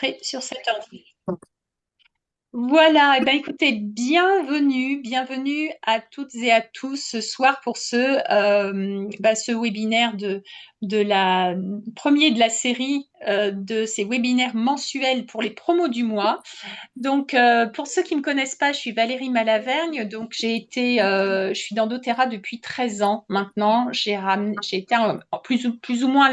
enregistrer sur cet ordi. Voilà, et ben écoutez, bienvenue à toutes et à tous ce soir pour ce webinaire de la premier de la série de ces webinaires mensuels pour les promos du mois. Donc, pour ceux qui me connaissent pas, je suis Valérie Malavergne. Donc, je suis dans doTERRA depuis 13 ans maintenant. J'ai été plus ou moins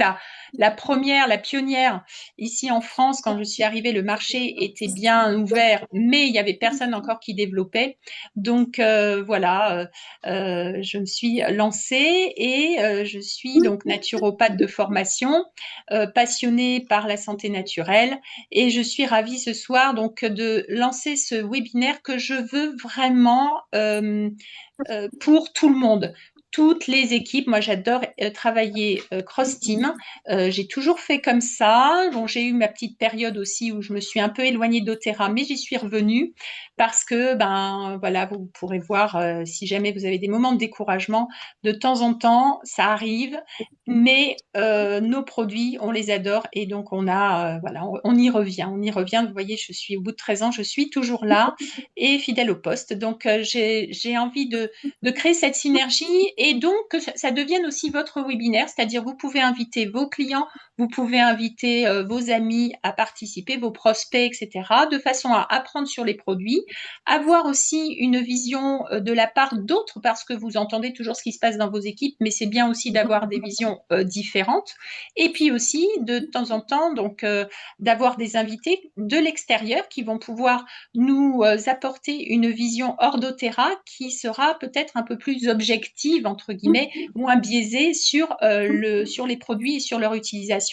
la première, la pionnière ici en France. Quand je suis arrivée, le marché était bien ouvert, mais il y avait personne encore qui développait. Donc, voilà, je me suis lancée et je suis donc naturopathe de formation, passionnée par la santé naturelle. Et je suis ravie ce soir donc de lancer ce webinaire que je veux vraiment pour tout le monde. Toutes les équipes, moi j'adore travailler cross-team. J'ai toujours fait comme ça. Bon, j'ai eu ma petite période aussi où je me suis un peu éloignée d'Otera, mais j'y suis revenue parce que, ben voilà, vous pourrez voir si jamais vous avez des moments de découragement, de temps en temps, ça arrive, mais nos produits, on les adore et donc voilà, on y revient. Vous voyez, je suis au bout de 13 ans, je suis toujours là et fidèle au poste. Donc j'ai envie de créer cette synergie et donc que ça devienne aussi votre webinaire, c'est-à-dire vous pouvez inviter vos clients, vous pouvez inviter vos amis à participer, vos prospects, etc., de façon à apprendre sur les produits, avoir aussi une vision de la part d'autres, parce que vous entendez toujours ce qui se passe dans vos équipes, mais c'est bien aussi d'avoir des visions différentes, et puis aussi de temps en temps, donc d'avoir des invités de l'extérieur qui vont pouvoir nous apporter une vision hors d'Otera qui sera peut-être un peu plus objective, entre guillemets, moins biaisée sur les produits et sur leur utilisation.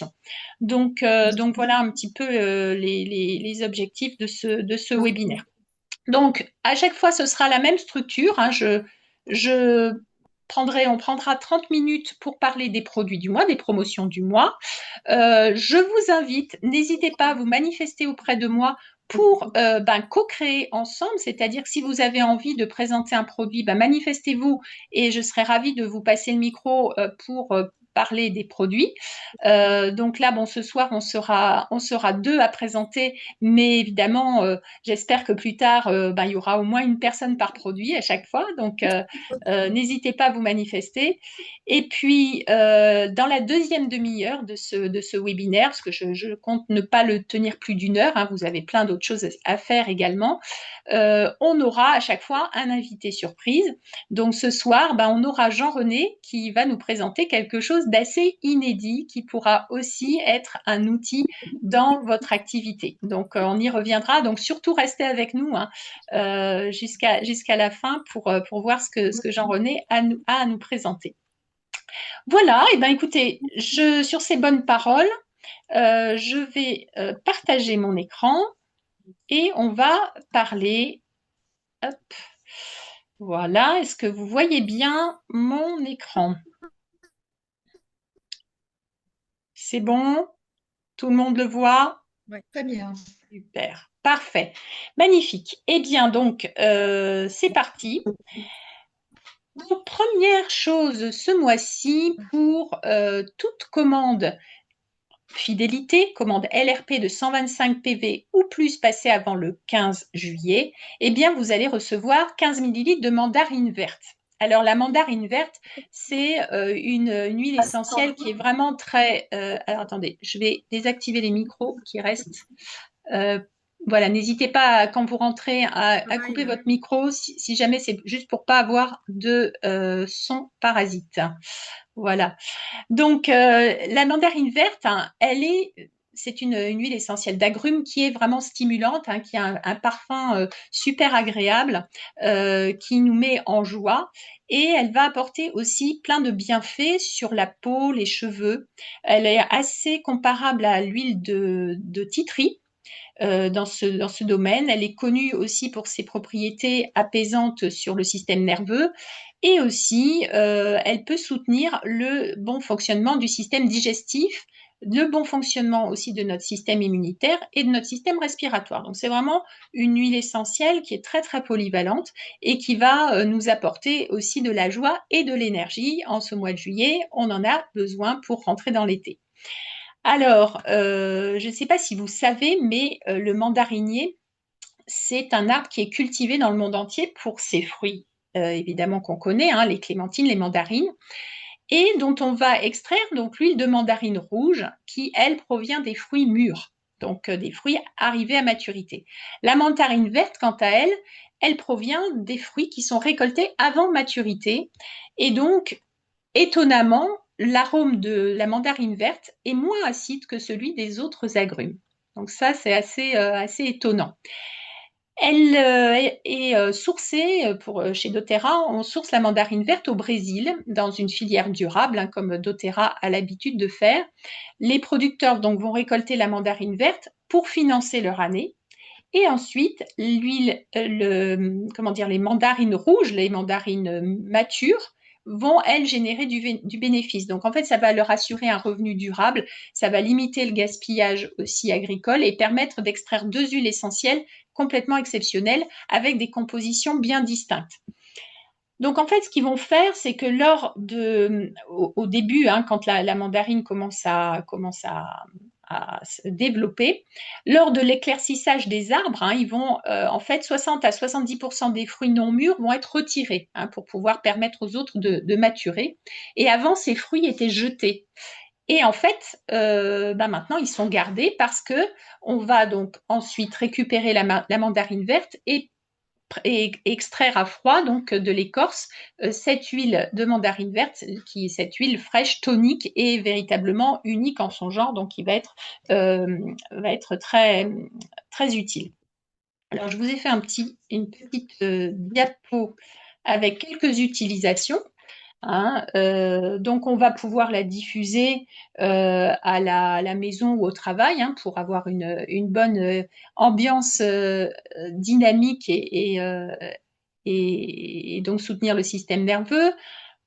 Donc voilà un petit peu les objectifs de ce webinaire. Donc, à chaque fois, ce sera la même structure, hein. Je on prendra 30 minutes pour parler des produits du mois, des promotions du mois. Je vous invite, n'hésitez pas à vous manifester auprès de moi pour co-créer ensemble, c'est-à-dire que si vous avez envie de présenter un produit, manifestez-vous et je serai ravie de vous passer le micro pour parler des produits. Donc là, bon, ce soir, on sera deux à présenter, mais évidemment, j'espère que plus tard, il y aura au moins une personne par produit à chaque fois. Donc, n'hésitez pas à vous manifester. Et puis, dans la deuxième demi-heure de ce webinaire, parce que je compte ne pas le tenir plus d'une heure, hein, vous avez plein d'autres choses à faire également, on aura à chaque fois un invité surprise. Donc ce soir, on aura Jean-René qui va nous présenter quelque chose d'assez inédit qui pourra aussi être un outil dans votre activité. Donc on y reviendra. Donc surtout restez avec nous hein, jusqu'à la fin pour voir ce que Jean-René a à nous présenter. Voilà, et écoutez, sur ces bonnes paroles, je vais partager mon écran et on va parler. Hop, voilà, est-ce que vous voyez bien mon écran? C'est bon? Tout le monde le voit? Ouais, très bien. Super, parfait, magnifique. Eh bien, donc, c'est parti. Donc, première chose ce mois-ci pour toute commande fidélité, commande LRP de 125 PV ou plus passée avant le 15 juillet, eh bien, vous allez recevoir 15 millilitres de mandarine verte. Alors, la mandarine verte, c'est une huile essentielle qui est vraiment très... alors, attendez, je vais désactiver les micros qui restent. Euh, voilà, n'hésitez pas, quand vous rentrez, à couper votre micro si jamais c'est juste pour pas avoir de son parasite. Voilà. Donc, la mandarine verte, hein, c'est une huile essentielle d'agrumes qui est vraiment stimulante, hein, qui a un parfum super agréable, qui nous met en joie. Et elle va apporter aussi plein de bienfaits sur la peau, les cheveux. Elle est assez comparable à l'huile de titri. Dans ce domaine. Elle est connue aussi pour ses propriétés apaisantes sur le système nerveux et aussi elle peut soutenir le bon fonctionnement du système digestif, le bon fonctionnement aussi de notre système immunitaire et de notre système respiratoire. Donc c'est vraiment une huile essentielle qui est très très polyvalente et qui va nous apporter aussi de la joie et de l'énergie. En ce mois de juillet, on en a besoin pour rentrer dans l'été. Alors, je ne sais pas si vous savez, mais le mandarinier, c'est un arbre qui est cultivé dans le monde entier pour ses fruits, évidemment qu'on connaît, hein, les clémentines, les mandarines, et dont on va extraire donc l'huile de mandarine rouge, qui, elle, provient des fruits mûrs, donc des fruits arrivés à maturité. La mandarine verte, quant à elle, elle provient des fruits qui sont récoltés avant maturité, et donc étonnamment, l'arôme de la mandarine verte est moins acide que celui des autres agrumes. Donc ça, c'est assez étonnant. Elle est sourcée chez doTERRA. On source la mandarine verte au Brésil dans une filière durable, hein, comme doTERRA a l'habitude de faire. Les producteurs donc vont récolter la mandarine verte pour financer leur année. Et ensuite, l'huile, comment dire, les mandarines rouges, les mandarines matures, vont, elles, générer du bénéfice. Donc, en fait, ça va leur assurer un revenu durable, ça va limiter le gaspillage aussi agricole et permettre d'extraire deux huiles essentielles complètement exceptionnelles avec des compositions bien distinctes. Donc, en fait, ce qu'ils vont faire, c'est que au début, hein, quand la mandarine commence à se développer, lors de l'éclaircissage des arbres, hein, ils vont, en fait, 60 à 70% des fruits non mûrs vont être retirés, hein, pour pouvoir permettre aux autres de maturer. Et avant, ces fruits étaient jetés. Et en fait, maintenant, ils sont gardés parce que on va donc ensuite récupérer la mandarine verte et extraire à froid donc de l'écorce cette huile de mandarine verte qui est cette huile fraîche tonique et véritablement unique en son genre, donc qui va être très très utile. Alors je vous ai fait une petite diapo avec quelques utilisations. Hein, donc on va pouvoir la diffuser à la maison ou au travail, hein, pour avoir une bonne ambiance dynamique et donc soutenir le système nerveux.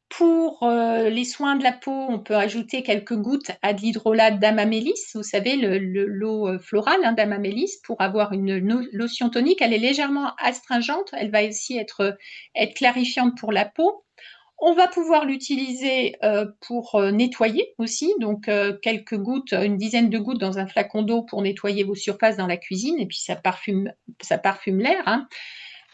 Pour les soins de la peau, on peut ajouter quelques gouttes à de l'hydrolat d'amamélis, vous savez, l'eau florale, hein, d'amamélis, pour avoir une lotion tonique. Elle est légèrement astringente, elle va aussi être clarifiante pour la peau. On va pouvoir l'utiliser pour nettoyer aussi, donc quelques gouttes, une dizaine de gouttes dans un flacon d'eau pour nettoyer vos surfaces dans la cuisine, et puis ça parfume l'air, hein.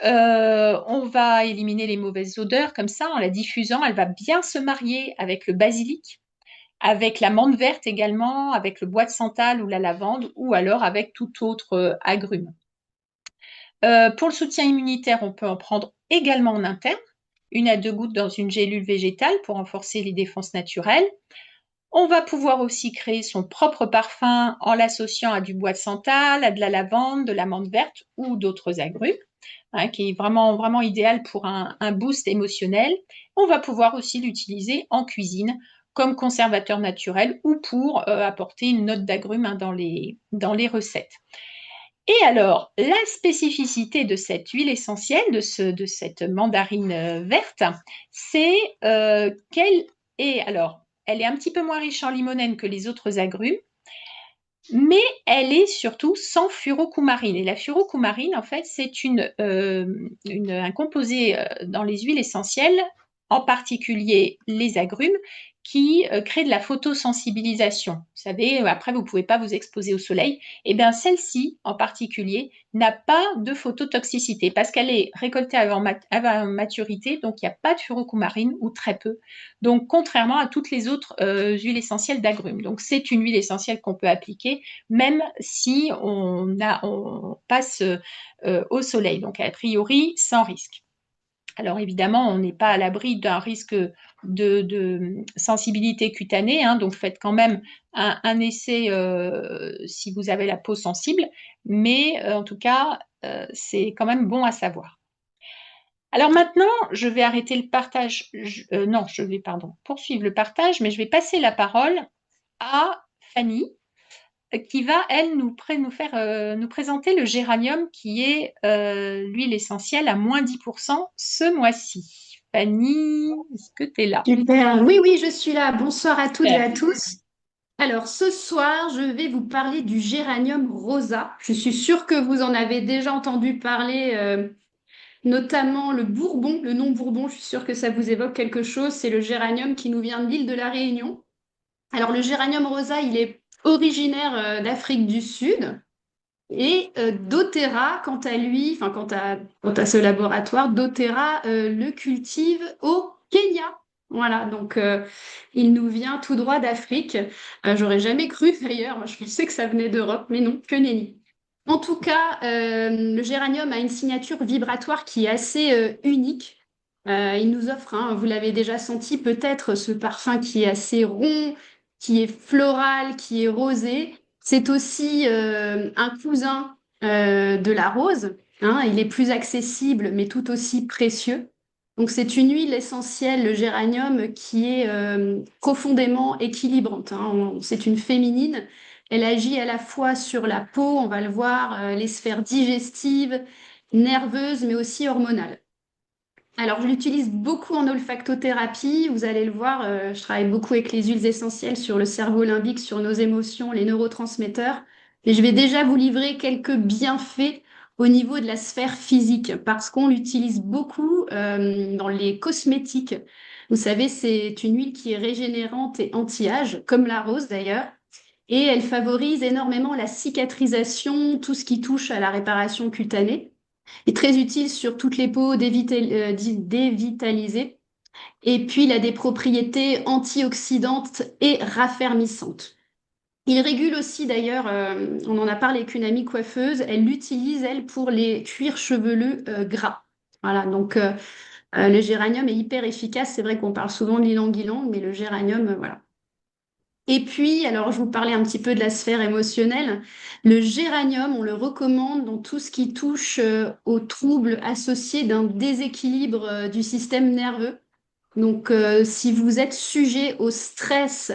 On va éliminer les mauvaises odeurs comme ça en la diffusant. Elle va bien se marier avec le basilic, avec la menthe verte également, avec le bois de santal ou la lavande, ou alors avec tout autre agrume. Pour le soutien immunitaire, on peut en prendre également en interne, une à deux gouttes dans une gélule végétale pour renforcer les défenses naturelles. On va pouvoir aussi créer son propre parfum en l'associant à du bois de santal, à de la lavande, de la menthe verte ou d'autres agrumes, hein, qui est vraiment, vraiment idéal pour un boost émotionnel. On va pouvoir aussi l'utiliser en cuisine comme conservateur naturel ou pour apporter une note d'agrumes, hein, dans les recettes. Et alors, la spécificité de cette huile essentielle, de cette mandarine verte, c'est qu'elle est, alors, elle est un petit peu moins riche en limonène que les autres agrumes, mais elle est surtout sans furocoumarine. Et la furocoumarine, en fait, c'est un composé dans les huiles essentielles, en particulier les agrumes, qui crée de la photosensibilisation. Vous savez, après, vous ne pouvez pas vous exposer au soleil. Et bien, celle-ci, en particulier, n'a pas de phototoxicité parce qu'elle est récoltée avant maturité, donc il n'y a pas de furocoumarine ou très peu. Donc, contrairement à toutes les autres huiles essentielles d'agrumes. Donc, c'est une huile essentielle qu'on peut appliquer même si on passe au soleil. Donc, a priori, sans risque. Alors évidemment, on n'est pas à l'abri d'un risque de sensibilité cutanée, hein, donc faites quand même un essai si vous avez la peau sensible, mais en tout cas, c'est quand même bon à savoir. Alors maintenant, je vais arrêter le partage. Non, je vais, pardon, poursuivre le partage, mais je vais passer la parole à Fanny, qui va, elle, nous présenter le géranium qui est l'huile essentielle à moins 10% ce mois-ci. Fanny, est-ce que tu es là? Super. Oui, oui, je suis là. Bonsoir à toutes et Super. à tous. Alors, ce soir, je vais vous parler du géranium rosa. Je suis sûre que vous en avez déjà entendu parler, notamment le Bourbon, le nom Bourbon. Je suis sûre que ça vous évoque quelque chose. C'est le géranium qui nous vient de l'île de la Réunion. Alors, le géranium rosa, il est originaire d'Afrique du Sud. Et doTERRA, quant à lui, enfin quant à ce laboratoire, doTERRA le cultive au Kenya. Voilà, donc il nous vient tout droit d'Afrique. J'aurais jamais cru d'ailleurs, moi, je pensais que ça venait d'Europe, mais non, que nenni. En tout cas, le géranium a une signature vibratoire qui est assez unique. Il nous offre, hein, vous l'avez déjà senti peut-être, ce parfum qui est assez rond, qui est floral, qui est rosé. C'est aussi un cousin de la rose, hein. Il est plus accessible, mais tout aussi précieux. Donc c'est une huile essentielle, le géranium, qui est profondément équilibrante, hein. C'est une féminine. Elle agit à la fois sur la peau, on va le voir, les sphères digestives, nerveuses, mais aussi hormonales. Alors, je l'utilise beaucoup en olfactothérapie. Vous allez le voir, je travaille beaucoup avec les huiles essentielles sur le cerveau limbique, sur nos émotions, les neurotransmetteurs. Et je vais déjà vous livrer quelques bienfaits au niveau de la sphère physique, parce qu'on l'utilise beaucoup dans les cosmétiques. Vous savez, c'est une huile qui est régénérante et anti-âge, comme la rose d'ailleurs. Et elle favorise énormément la cicatrisation, tout ce qui touche à la réparation cutanée est très utile sur toutes les peaux dévitalisées. Et puis, il a des propriétés antioxydantes et raffermissantes. Il régule aussi, d'ailleurs, on en a parlé avec une amie coiffeuse, elle l'utilise, elle, pour les cuirs chevellus gras. Voilà, donc le géranium est hyper efficace. C'est vrai qu'on parle souvent de l'ylang-ylang, mais le géranium, voilà. Et puis, alors je vous parlais un petit peu de la sphère émotionnelle. Le géranium, on le recommande dans tout ce qui touche aux troubles associés d'un déséquilibre du système nerveux. Donc, si vous êtes sujet au stress,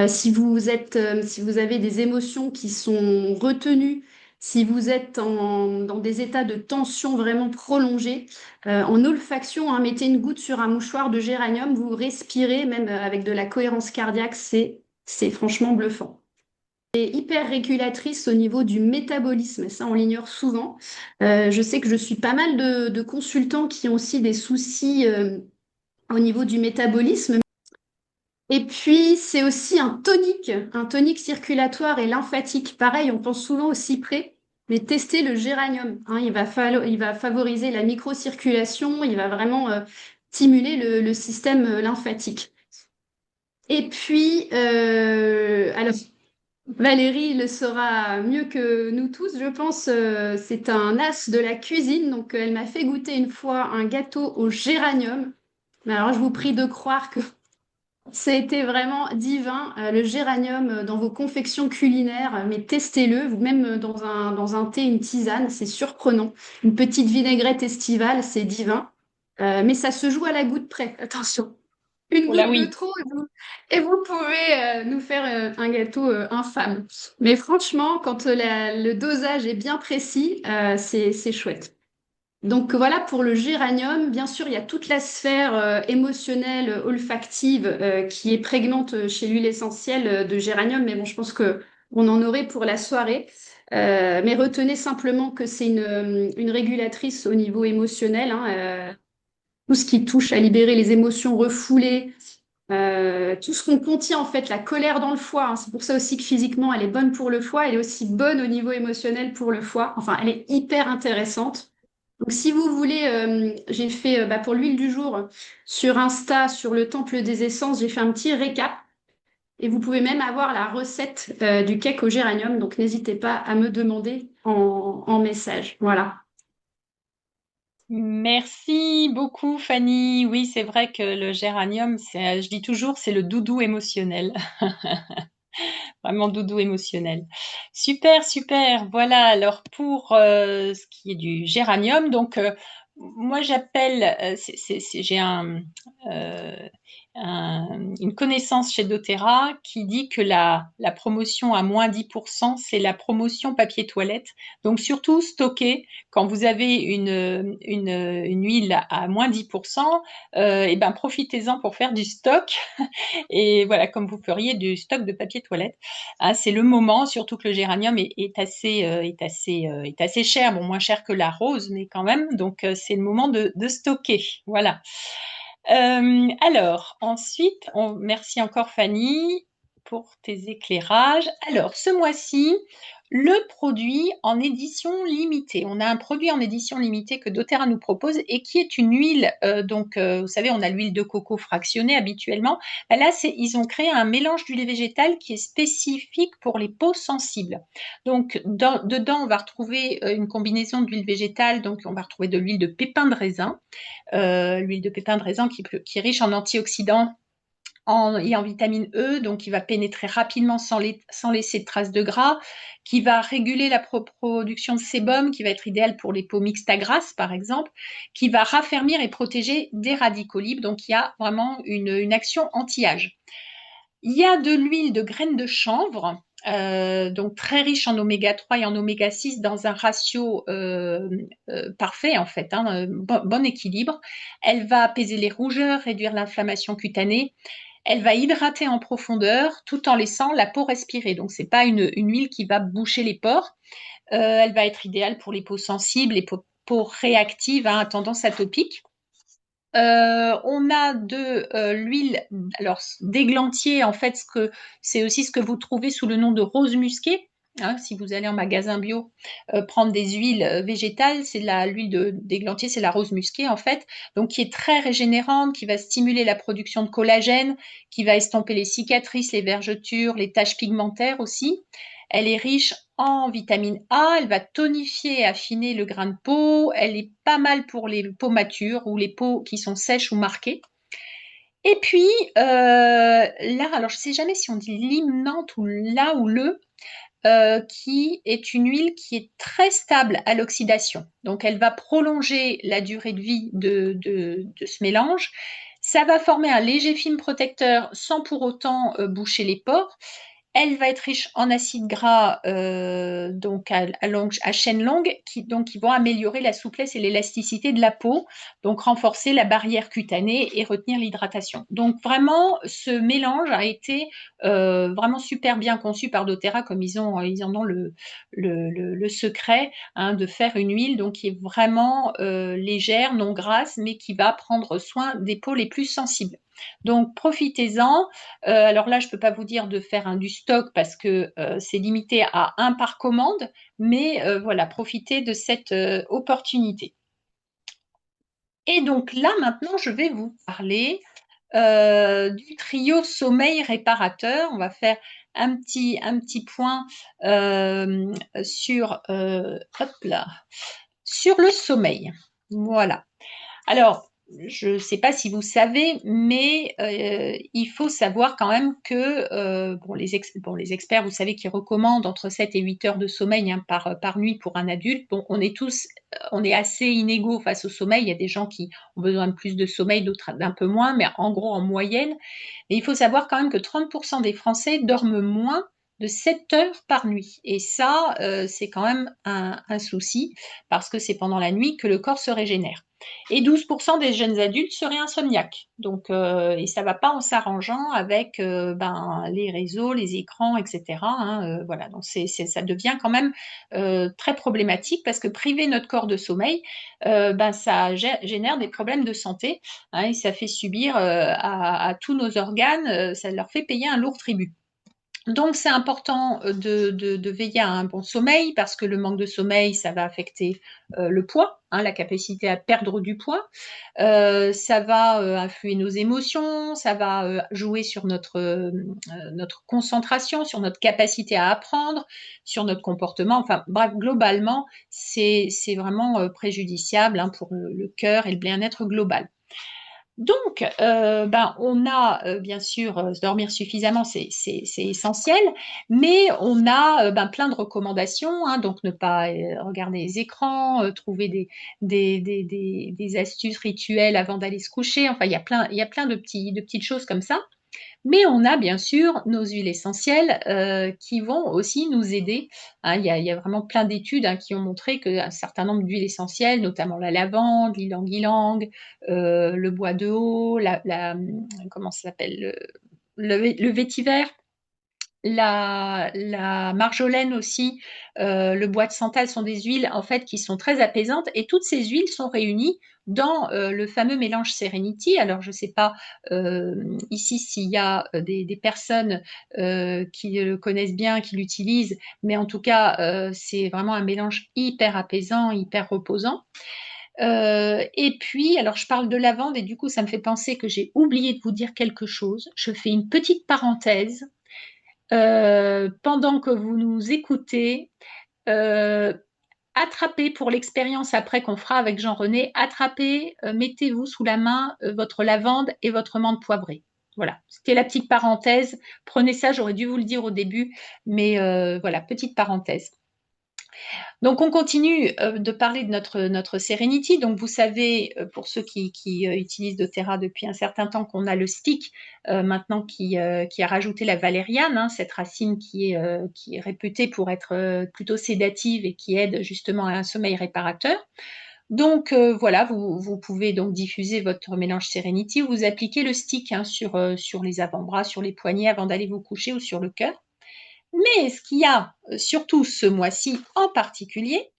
si vous avez des émotions qui sont retenues, si vous êtes dans des états de tension vraiment prolongés, en olfaction, hein, mettez une goutte sur un mouchoir de géranium, vous respirez, même avec de la cohérence cardiaque, c'est franchement bluffant. Et hyper régulatrice au niveau du métabolisme, et ça on l'ignore souvent. Je sais que je suis pas mal de consultants qui ont aussi des soucis au niveau du métabolisme. Et puis, c'est aussi un tonique circulatoire et lymphatique. Pareil, on pense souvent au cyprès, mais testez le géranium, hein. Il va favoriser la microcirculation, il va vraiment stimuler le système lymphatique. Et puis, alors, Valérie le saura mieux que nous tous, je pense. C'est un as de la cuisine, donc elle m'a fait goûter une fois un gâteau au géranium. Mais alors, je vous prie de croire que c'était vraiment divin. Le géranium dans vos confections culinaires, mais testez-le, vous même dans un thé, une tisane, c'est surprenant. Une petite vinaigrette estivale, c'est divin. Mais ça se joue à la goutte près, attention. Une Oh là goutte de oui. trop et vous pouvez nous faire un gâteau infâme. Mais franchement, quand le dosage est bien précis, c'est chouette. Donc voilà pour le géranium. Bien sûr, il y a toute la sphère émotionnelle, olfactive qui est prégnante chez l'huile essentielle de géranium. Mais bon, je pense que on en aurait pour la soirée. Mais retenez simplement que c'est une régulatrice au niveau émotionnel, hein, tout ce qui touche à libérer les émotions refoulées, tout ce qu'on contient en fait, la colère dans le foie, hein. C'est pour ça aussi que physiquement, elle est bonne pour le foie. Elle est aussi bonne au niveau émotionnel pour le foie. Enfin, elle est hyper intéressante. Donc, si vous voulez, j'ai fait bah, pour l'huile du jour sur Insta, sur le Temple des Essences, j'ai fait un petit récap. Et vous pouvez même avoir la recette du cake au géranium. Donc, n'hésitez pas à me demander en message. Voilà. Merci beaucoup, Fanny. Oui, c'est vrai que le géranium, je dis toujours, c'est le doudou émotionnel. Vraiment doudou émotionnel. Super, super. Voilà, alors pour ce qui est du géranium, donc moi j'appelle, j'ai euh, une connaissance chez doTERRA qui dit que la promotion à moins 10%, c'est la promotion papier toilette. Donc surtout stocker quand vous avez une huile à moins 10%, et ben profitez-en pour faire du stock et voilà, comme vous feriez du stock de papier toilette. Ah, c'est le moment, surtout que le géranium est assez cher, bon moins cher que la rose, mais quand même. Donc c'est le moment de stocker. Voilà. Alors ensuite, merci encore Fanny. pour tes éclairages. Alors, ce mois-ci, le produit en édition limitée. On a un produit en édition limitée que doTERRA nous propose et qui est une huile. Vous savez, on a l'huile de coco fractionnée habituellement. Ben là, ils ont créé un mélange d'huile végétale qui est spécifique pour les peaux sensibles. Donc, dedans, on va retrouver une combinaison d'huile végétale. Donc, on va retrouver de l'huile de pépin de raisin. L'huile de pépin de raisin qui est riche en antioxydants et en vitamine E, donc qui va pénétrer rapidement sans laisser de traces de gras, qui va réguler la production de sébum, qui va être idéal pour les peaux mixtes à grasse, par exemple, qui va raffermir et protéger des radicaux libres. Donc, il y a vraiment une action anti-âge. Il y a de l'huile de graines de chanvre, donc très riche en oméga 3 et en oméga 6 dans un ratio parfait en fait, hein, bon équilibre. Elle va apaiser les rougeurs, réduire l'inflammation cutanée. Elle va hydrater en profondeur tout en laissant la peau respirer. Donc, c'est pas une huile qui va boucher les pores. Elle va être idéale pour les peaux sensibles, les peaux réactives, hein, à tendance atopique. On a de l'huile, alors d'églantier, en fait, c'est aussi ce que vous trouvez sous le nom de rose musquée. Hein, si vous allez en magasin bio prendre des huiles végétales, c'est l'huile d'églantier, c'est la rose musquée en fait, donc qui est très régénérante, qui va stimuler la production de collagène, qui va estomper les cicatrices, les vergetures, les taches pigmentaires aussi. Elle est riche en vitamine A, elle va tonifier et affiner le grain de peau, elle est pas mal pour les peaux matures ou les peaux qui sont sèches ou marquées. Et puis là, alors je ne sais jamais si on dit l'hymnante ou là ou qui est une huile qui est très stable à l'oxydation. Donc elle va prolonger la durée de vie de ce mélange. Ça va former un léger film protecteur sans pour autant boucher les pores. Elle va être riche en acides gras donc à chaîne longue qui vont améliorer la souplesse et l'élasticité de la peau, donc renforcer la barrière cutanée et retenir l'hydratation. Donc vraiment, ce mélange a été vraiment super bien conçu par doTERRA, comme ils en ont le secret, hein, de faire une huile donc qui est vraiment légère, non grasse, mais qui va prendre soin des peaux les plus sensibles. Donc profitez-en. Alors là, je ne peux pas vous dire de faire du stock parce que c'est limité à un par commande, mais voilà, profitez de cette opportunité. Et donc là, maintenant, je vais vous parler du trio sommeil réparateur. On va faire un petit point hop là, sur le sommeil. Voilà. Alors, je ne sais pas si vous savez, mais il faut savoir quand même que les experts, vous savez, qui recommandent entre 7 et 8 heures de sommeil, hein, par nuit pour un adulte. Bon, on est assez inégaux face au sommeil. Il y a des gens qui ont besoin de plus de sommeil, d'autres d'un peu moins, mais en gros, en moyenne. Mais il faut savoir quand même que 30% des Français dorment moins de 7 heures par nuit. Et ça, c'est quand même un souci, parce que c'est pendant la nuit que le corps se régénère. Et 12% des jeunes adultes seraient insomniaques. Donc, et ça ne va pas en s'arrangeant avec les réseaux, les écrans, etc. Hein, voilà, donc ça devient quand même très problématique parce que priver notre corps de sommeil, ça génère des problèmes de santé, hein, et ça fait subir à tous nos organes, ça leur fait payer un lourd tribut. Donc, c'est important de veiller à un bon sommeil parce que le manque de sommeil, ça va affecter le poids, hein, la capacité à perdre du poids. Ça va influer nos émotions, ça va jouer sur notre concentration, sur notre capacité à apprendre, sur notre comportement. Enfin, bref, globalement, c'est vraiment préjudiciable, hein, pour le cœur et le bien-être global. Donc, on a bien sûr dormir suffisamment, c'est essentiel, mais on a plein de recommandations, hein, donc ne pas regarder les écrans, trouver des astuces rituelles avant d'aller se coucher. Enfin, il y a plein de petites choses comme ça. Mais on a bien sûr nos huiles essentielles qui vont aussi nous aider, hein. Il y a vraiment plein d'études, hein, qui ont montré qu'un certain nombre d'huiles essentielles, notamment la lavande, l'ylang-ylang, le bois de haut, comment ça s'appelle, le vétiver, la marjolaine aussi, le bois de santal sont des huiles en fait qui sont très apaisantes et toutes ces huiles sont réunies dans le fameux mélange Serenity. Alors je ne sais pas ici s'il y a des personnes qui le connaissent bien, qui l'utilisent, mais en tout cas c'est vraiment un mélange hyper apaisant, hyper reposant. Et puis, alors je parle de lavande et du coup ça me fait penser que j'ai oublié de vous dire quelque chose. Je fais une petite parenthèse pendant que vous nous écoutez, euh, attrapez pour l'expérience après qu'on fera avec Jean-René, attrapez, mettez-vous sous la main votre lavande et votre menthe poivrée. Voilà, c'était la petite parenthèse. Prenez ça, j'aurais dû vous le dire au début, mais voilà, petite parenthèse. Donc, on continue de parler de notre Serenity. Donc, vous savez, pour ceux qui utilisent doTERRA depuis un certain temps, qu'on a le stick maintenant qui a rajouté la valériane, hein, cette racine qui est réputée pour être plutôt sédative et qui aide justement à un sommeil réparateur. Donc voilà, vous pouvez donc diffuser votre mélange Serenity, vous appliquez le stick hein, sur les avant-bras, sur les poignets avant d'aller vous coucher ou sur le cœur. Mais ce qu'il y a, surtout ce mois-ci en particulier,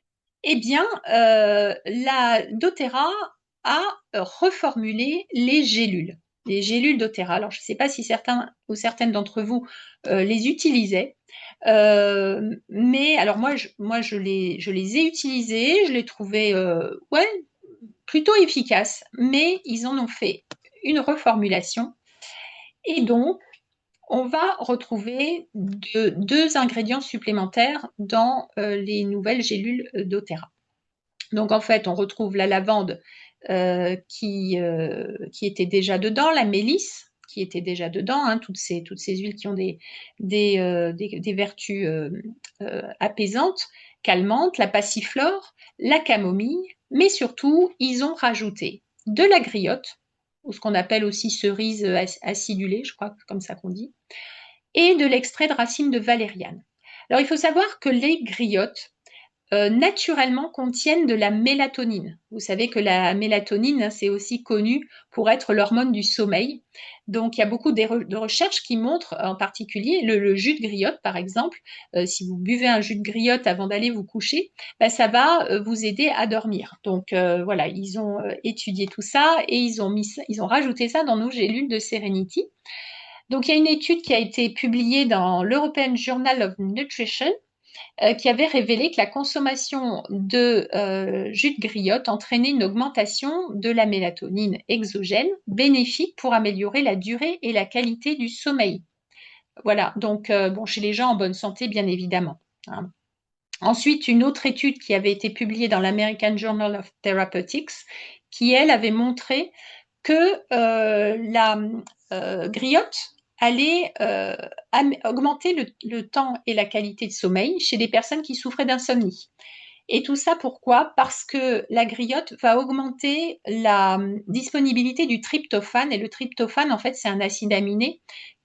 eh bien, la doTERRA a reformulé les gélules. Les gélules doTERRA. Alors, je ne sais pas si certains ou certaines d'entre vous les utilisaient. Mais alors moi je les ai utilisées, je les trouvais ouais, plutôt efficaces, mais ils en ont fait une reformulation. Et donc, on va retrouver deux ingrédients supplémentaires dans les nouvelles gélules doTERRA. Donc en fait, on retrouve la lavande qui était déjà dedans, la mélisse qui était déjà dedans, hein, toutes ces huiles qui ont des vertus apaisantes, calmantes, la passiflore, la camomille, mais surtout, ils ont rajouté de la griotte, ou ce qu'on appelle aussi cerise acidulée, je crois que c'est comme ça qu'on dit, et de l'extrait de racine de valériane. Alors il faut savoir que les griottes, naturellement contiennent de la mélatonine. Vous savez que la mélatonine, hein, c'est aussi connu pour être l'hormone du sommeil. Donc, il y a beaucoup de recherches qui montrent, en particulier, le jus de griotte, par exemple. Si vous buvez un jus de griotte avant d'aller vous coucher, ben, ça va vous aider à dormir. Donc, voilà, ils ont étudié tout ça et ils ont rajouté ça dans nos gélules de Serenity. Donc, il y a une étude qui a été publiée dans l'European Journal of Nutrition qui avait révélé que la consommation de jus de griotte entraînait une augmentation de la mélatonine exogène, bénéfique pour améliorer la durée et la qualité du sommeil. Voilà, donc bon, chez les gens en bonne santé, bien évidemment. Hein. Ensuite, une autre étude qui avait été publiée dans l'American Journal of Therapeutics, qui, elle, avait montré que la griotte allait augmenter le temps et la qualité de sommeil chez des personnes qui souffraient d'insomnie. Et tout ça pourquoi? Parce que la griotte va augmenter la disponibilité du tryptophane. Et le tryptophane, en fait, c'est un acide aminé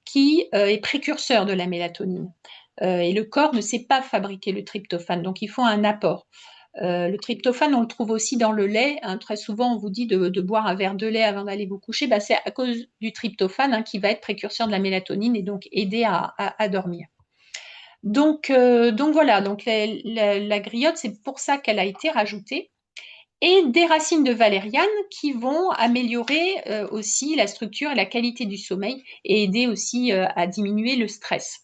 qui est précurseur de la mélatonine. Et le corps ne sait pas fabriquer le tryptophane, donc il faut un apport. Le tryptophane, on le trouve aussi dans le lait. Hein. Très souvent, on vous dit de boire un verre de lait avant d'aller vous coucher. Bah, c'est à cause du tryptophane hein, qui va être précurseur de la mélatonine et donc aider à dormir. Donc voilà, donc la griotte, c'est pour ça qu'elle a été rajoutée. Et des racines de valériane qui vont améliorer aussi la structure et la qualité du sommeil et aider aussi à diminuer le stress.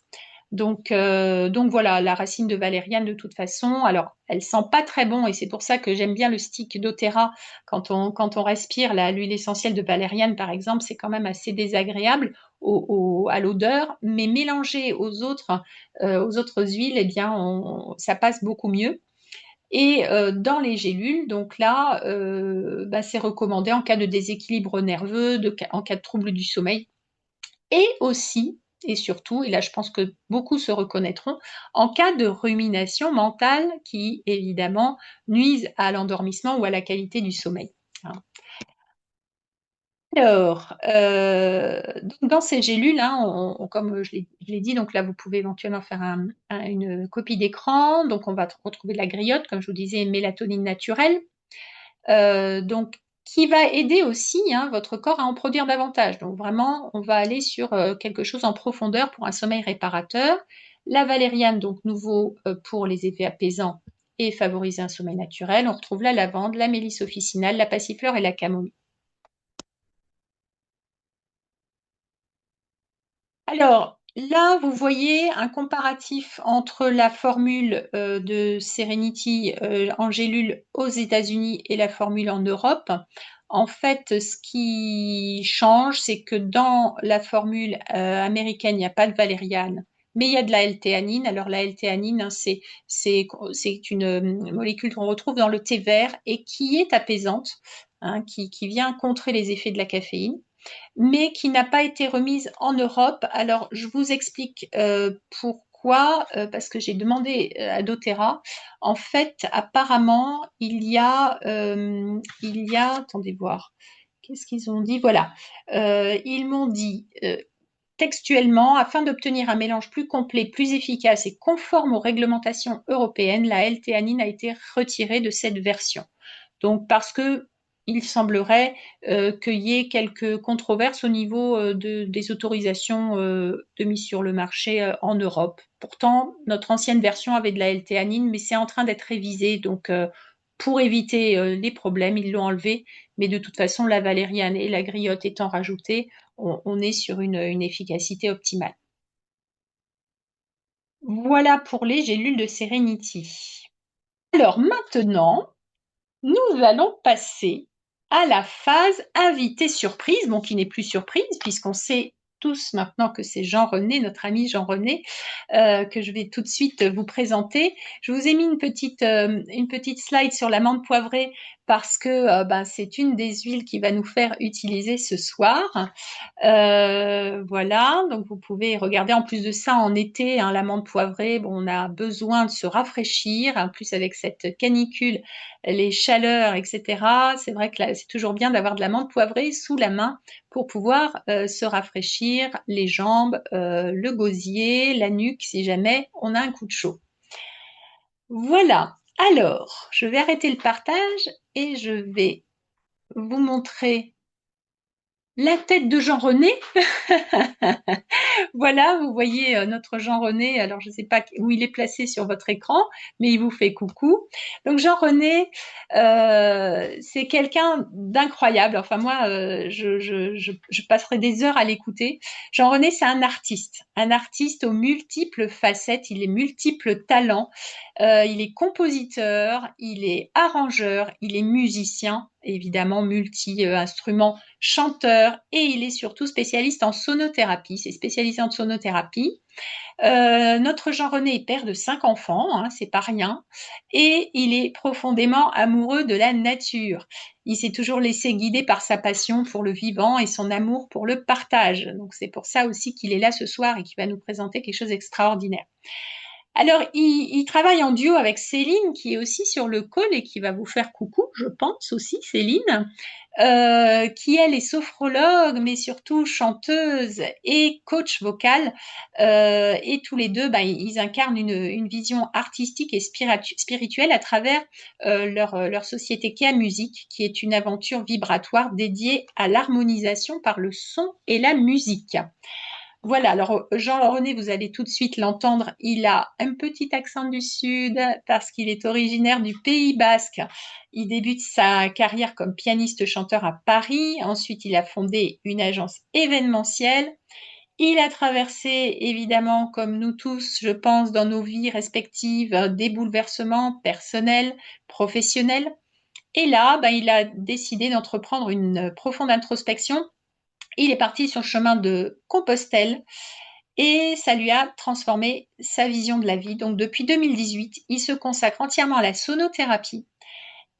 Donc voilà, la racine de valériane de toute façon, alors elle sent pas très bon et c'est pour ça que j'aime bien le stick doTERRA quand on respire l'huile essentielle de valériane par exemple, c'est quand même assez désagréable à l'odeur, mais mélangé aux autres huiles, eh bien ça passe beaucoup mieux. Et dans les gélules, donc là, bah, c'est recommandé en cas de déséquilibre nerveux, en cas de trouble du sommeil et aussi et surtout, et là je pense que beaucoup se reconnaîtront, en cas de rumination mentale qui évidemment nuisent à l'endormissement ou à la qualité du sommeil. Hein. Alors, dans ces gélules, hein, comme je l'ai dit, donc là vous pouvez éventuellement faire une copie d'écran. Donc on va retrouver de la griotte, comme je vous disais, mélatonine naturelle. Donc qui va aider aussi votre corps à en produire davantage. Donc vraiment, on va aller sur quelque chose en profondeur pour un sommeil réparateur. La valériane, donc nouveau pour les effets apaisants et favoriser un sommeil naturel. On retrouve la lavande, la mélisse officinale, la passiflore et la camomille. Alors là, vous voyez un comparatif entre la formule de Serenity en gélule aux États-Unis et la formule en Europe. En fait, ce qui change, c'est que dans la formule américaine, il n'y a pas de valériane, mais il y a de la L-théanine. Alors la L-théanine, c'est une molécule qu'on retrouve dans le thé vert et qui est apaisante, qui vient contrer les effets de la caféine, mais qui n'a pas été remise en Europe. Alors, je vous explique pourquoi, parce que j'ai demandé à doTERRA. En fait, apparemment, attendez voir, qu'est-ce qu'ils ont dit? Voilà, ils m'ont dit textuellement, afin d'obtenir un mélange plus complet, plus efficace et conforme aux réglementations européennes, la L-théanine a été retirée de cette version. Donc, parce que il semblerait qu'il y ait quelques controverses au niveau des autorisations de mise sur le marché en Europe. Pourtant, notre ancienne version avait de la L-théanine, mais c'est en train d'être révisé. Donc, pour éviter les problèmes, ils l'ont enlevé. Mais de toute façon, la valériane et la griotte étant rajoutées, on est sur une efficacité optimale. Voilà pour les gélules de Serenity. Alors maintenant, nous allons passer à la phase invité surprise, bon, qui n'est plus surprise, puisqu'on sait tous maintenant que c'est Jean-René, notre ami Jean-René, que je vais tout de suite vous présenter. Je vous ai mis une petite slide sur l'amande poivrée parce que c'est une des huiles qui va nous faire utiliser ce soir. Voilà, donc vous pouvez regarder. En plus de ça, en été, l'amande poivrée, bon, on a besoin de se rafraîchir. En plus, avec cette canicule, les chaleurs, etc. C'est vrai que là, c'est toujours bien d'avoir de l'amande poivrée sous la main pour pouvoir se rafraîchir les jambes, le gosier, la nuque, si jamais on a un coup de chaud. Voilà. Alors, je vais arrêter le partage et je vais vous montrer la tête de Jean-René. Voilà, vous voyez notre Jean-René. Alors, je ne sais pas où il est placé sur votre écran, mais il vous fait coucou. Donc, Jean-René, c'est quelqu'un d'incroyable. Enfin, moi, je passerai des heures à l'écouter. Jean-René, c'est un artiste aux multiples facettes. Il est multiples talents. Il est compositeur, il est arrangeur, il est musicien, évidemment multi-instrument, chanteur, et il est surtout spécialiste en sonothérapie. C'est spécialisé en sonothérapie. Notre Jean-René est père de 5 enfants, c'est pas rien, et il est profondément amoureux de la nature. Il s'est toujours laissé guider par sa passion pour le vivant et son amour pour le partage. Donc c'est pour ça aussi qu'il est là ce soir et qu'il va nous présenter quelque chose d'extraordinaire. Alors, il travaille en duo avec Céline, qui est aussi sur le call et qui va vous faire coucou, je pense aussi, Céline, qui elle est sophrologue, mais surtout chanteuse et coach vocal. Et tous les deux, ils incarnent une vision artistique et spirituelle à travers leur société Kea Music, qui est une aventure vibratoire dédiée à l'harmonisation par le son et la musique. Voilà, alors Jean-René, vous allez tout de suite l'entendre, il a un petit accent du Sud parce qu'il est originaire du Pays Basque. Il débute sa carrière comme pianiste-chanteur à Paris. Ensuite, il a fondé une agence événementielle. Il a traversé, évidemment, comme nous tous, je pense, dans nos vies respectives, des bouleversements personnels, professionnels. Et là, il a décidé d'entreprendre une profonde introspection. Il est parti sur le chemin de Compostelle et ça lui a transformé sa vision de la vie. Donc depuis 2018, il se consacre entièrement à la sonothérapie.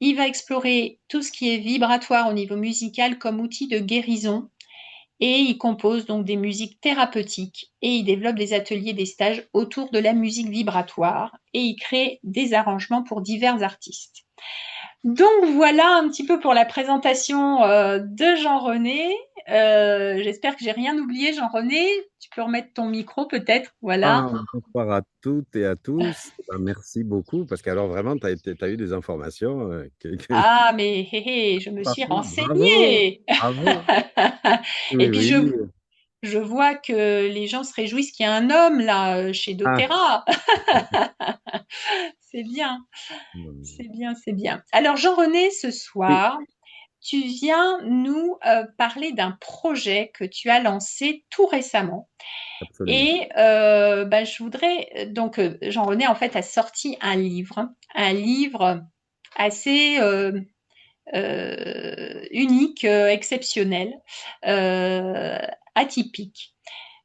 Il va explorer tout ce qui est vibratoire au niveau musical comme outil de guérison et il compose donc des musiques thérapeutiques et il développe des ateliers, des stages autour de la musique vibratoire et il crée des arrangements pour divers artistes. Donc voilà un petit peu pour la présentation de Jean-René. J'espère que j'ai rien oublié, Jean-René. Tu peux remettre ton micro peut-être. Voilà. Ah, bonsoir à toutes et à tous. Ben, merci beaucoup parce qu'alors vraiment, tu as eu des informations Ah, mais hé, hé, je me pas suis fou. Bravo, renseignée. bravo. Et Oui, puis oui. je vois que les gens se réjouissent qu'il y a un homme là chez Ah, doTERRA. C'est bien, non. c'est bien, c'est bien. Alors Jean-René, ce Oui, soir, tu viens nous parler d'un projet que tu as lancé tout récemment. absolument. Et bah, je voudrais donc Jean-René en fait a sorti un livre assez unique, exceptionnel, euh, atypique.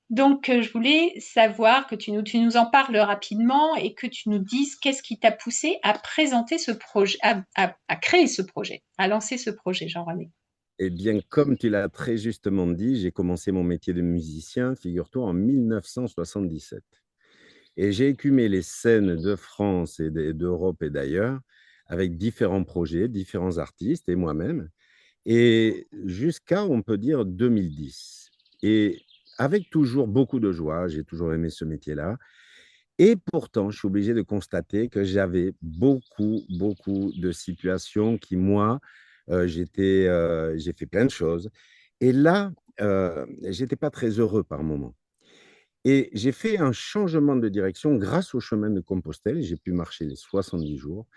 Donc, je voulais savoir que tu nous en parles rapidement et que tu nous dises qu'est-ce qui t'a poussé à présenter ce projet, à créer ce projet, à lancer ce projet, Jean-René. Eh bien, comme tu l'as très justement dit, j'ai commencé mon métier de musicien, figure-toi, en 1977. Et j'ai écumé les scènes de France et d'Europe et d'ailleurs avec différents projets, différents artistes et moi-même. Et jusqu'à, on peut dire, 2010. Et avec toujours beaucoup de joie, j'ai toujours aimé ce métier-là. Et pourtant, je suis obligé de constater que j'avais beaucoup, beaucoup de situations qui, moi, j'ai fait plein de choses. Et là, j'étais pas très heureux par moment. Et j'ai fait un changement de direction grâce au chemin de Compostelle. J'ai pu marcher les 70 jours.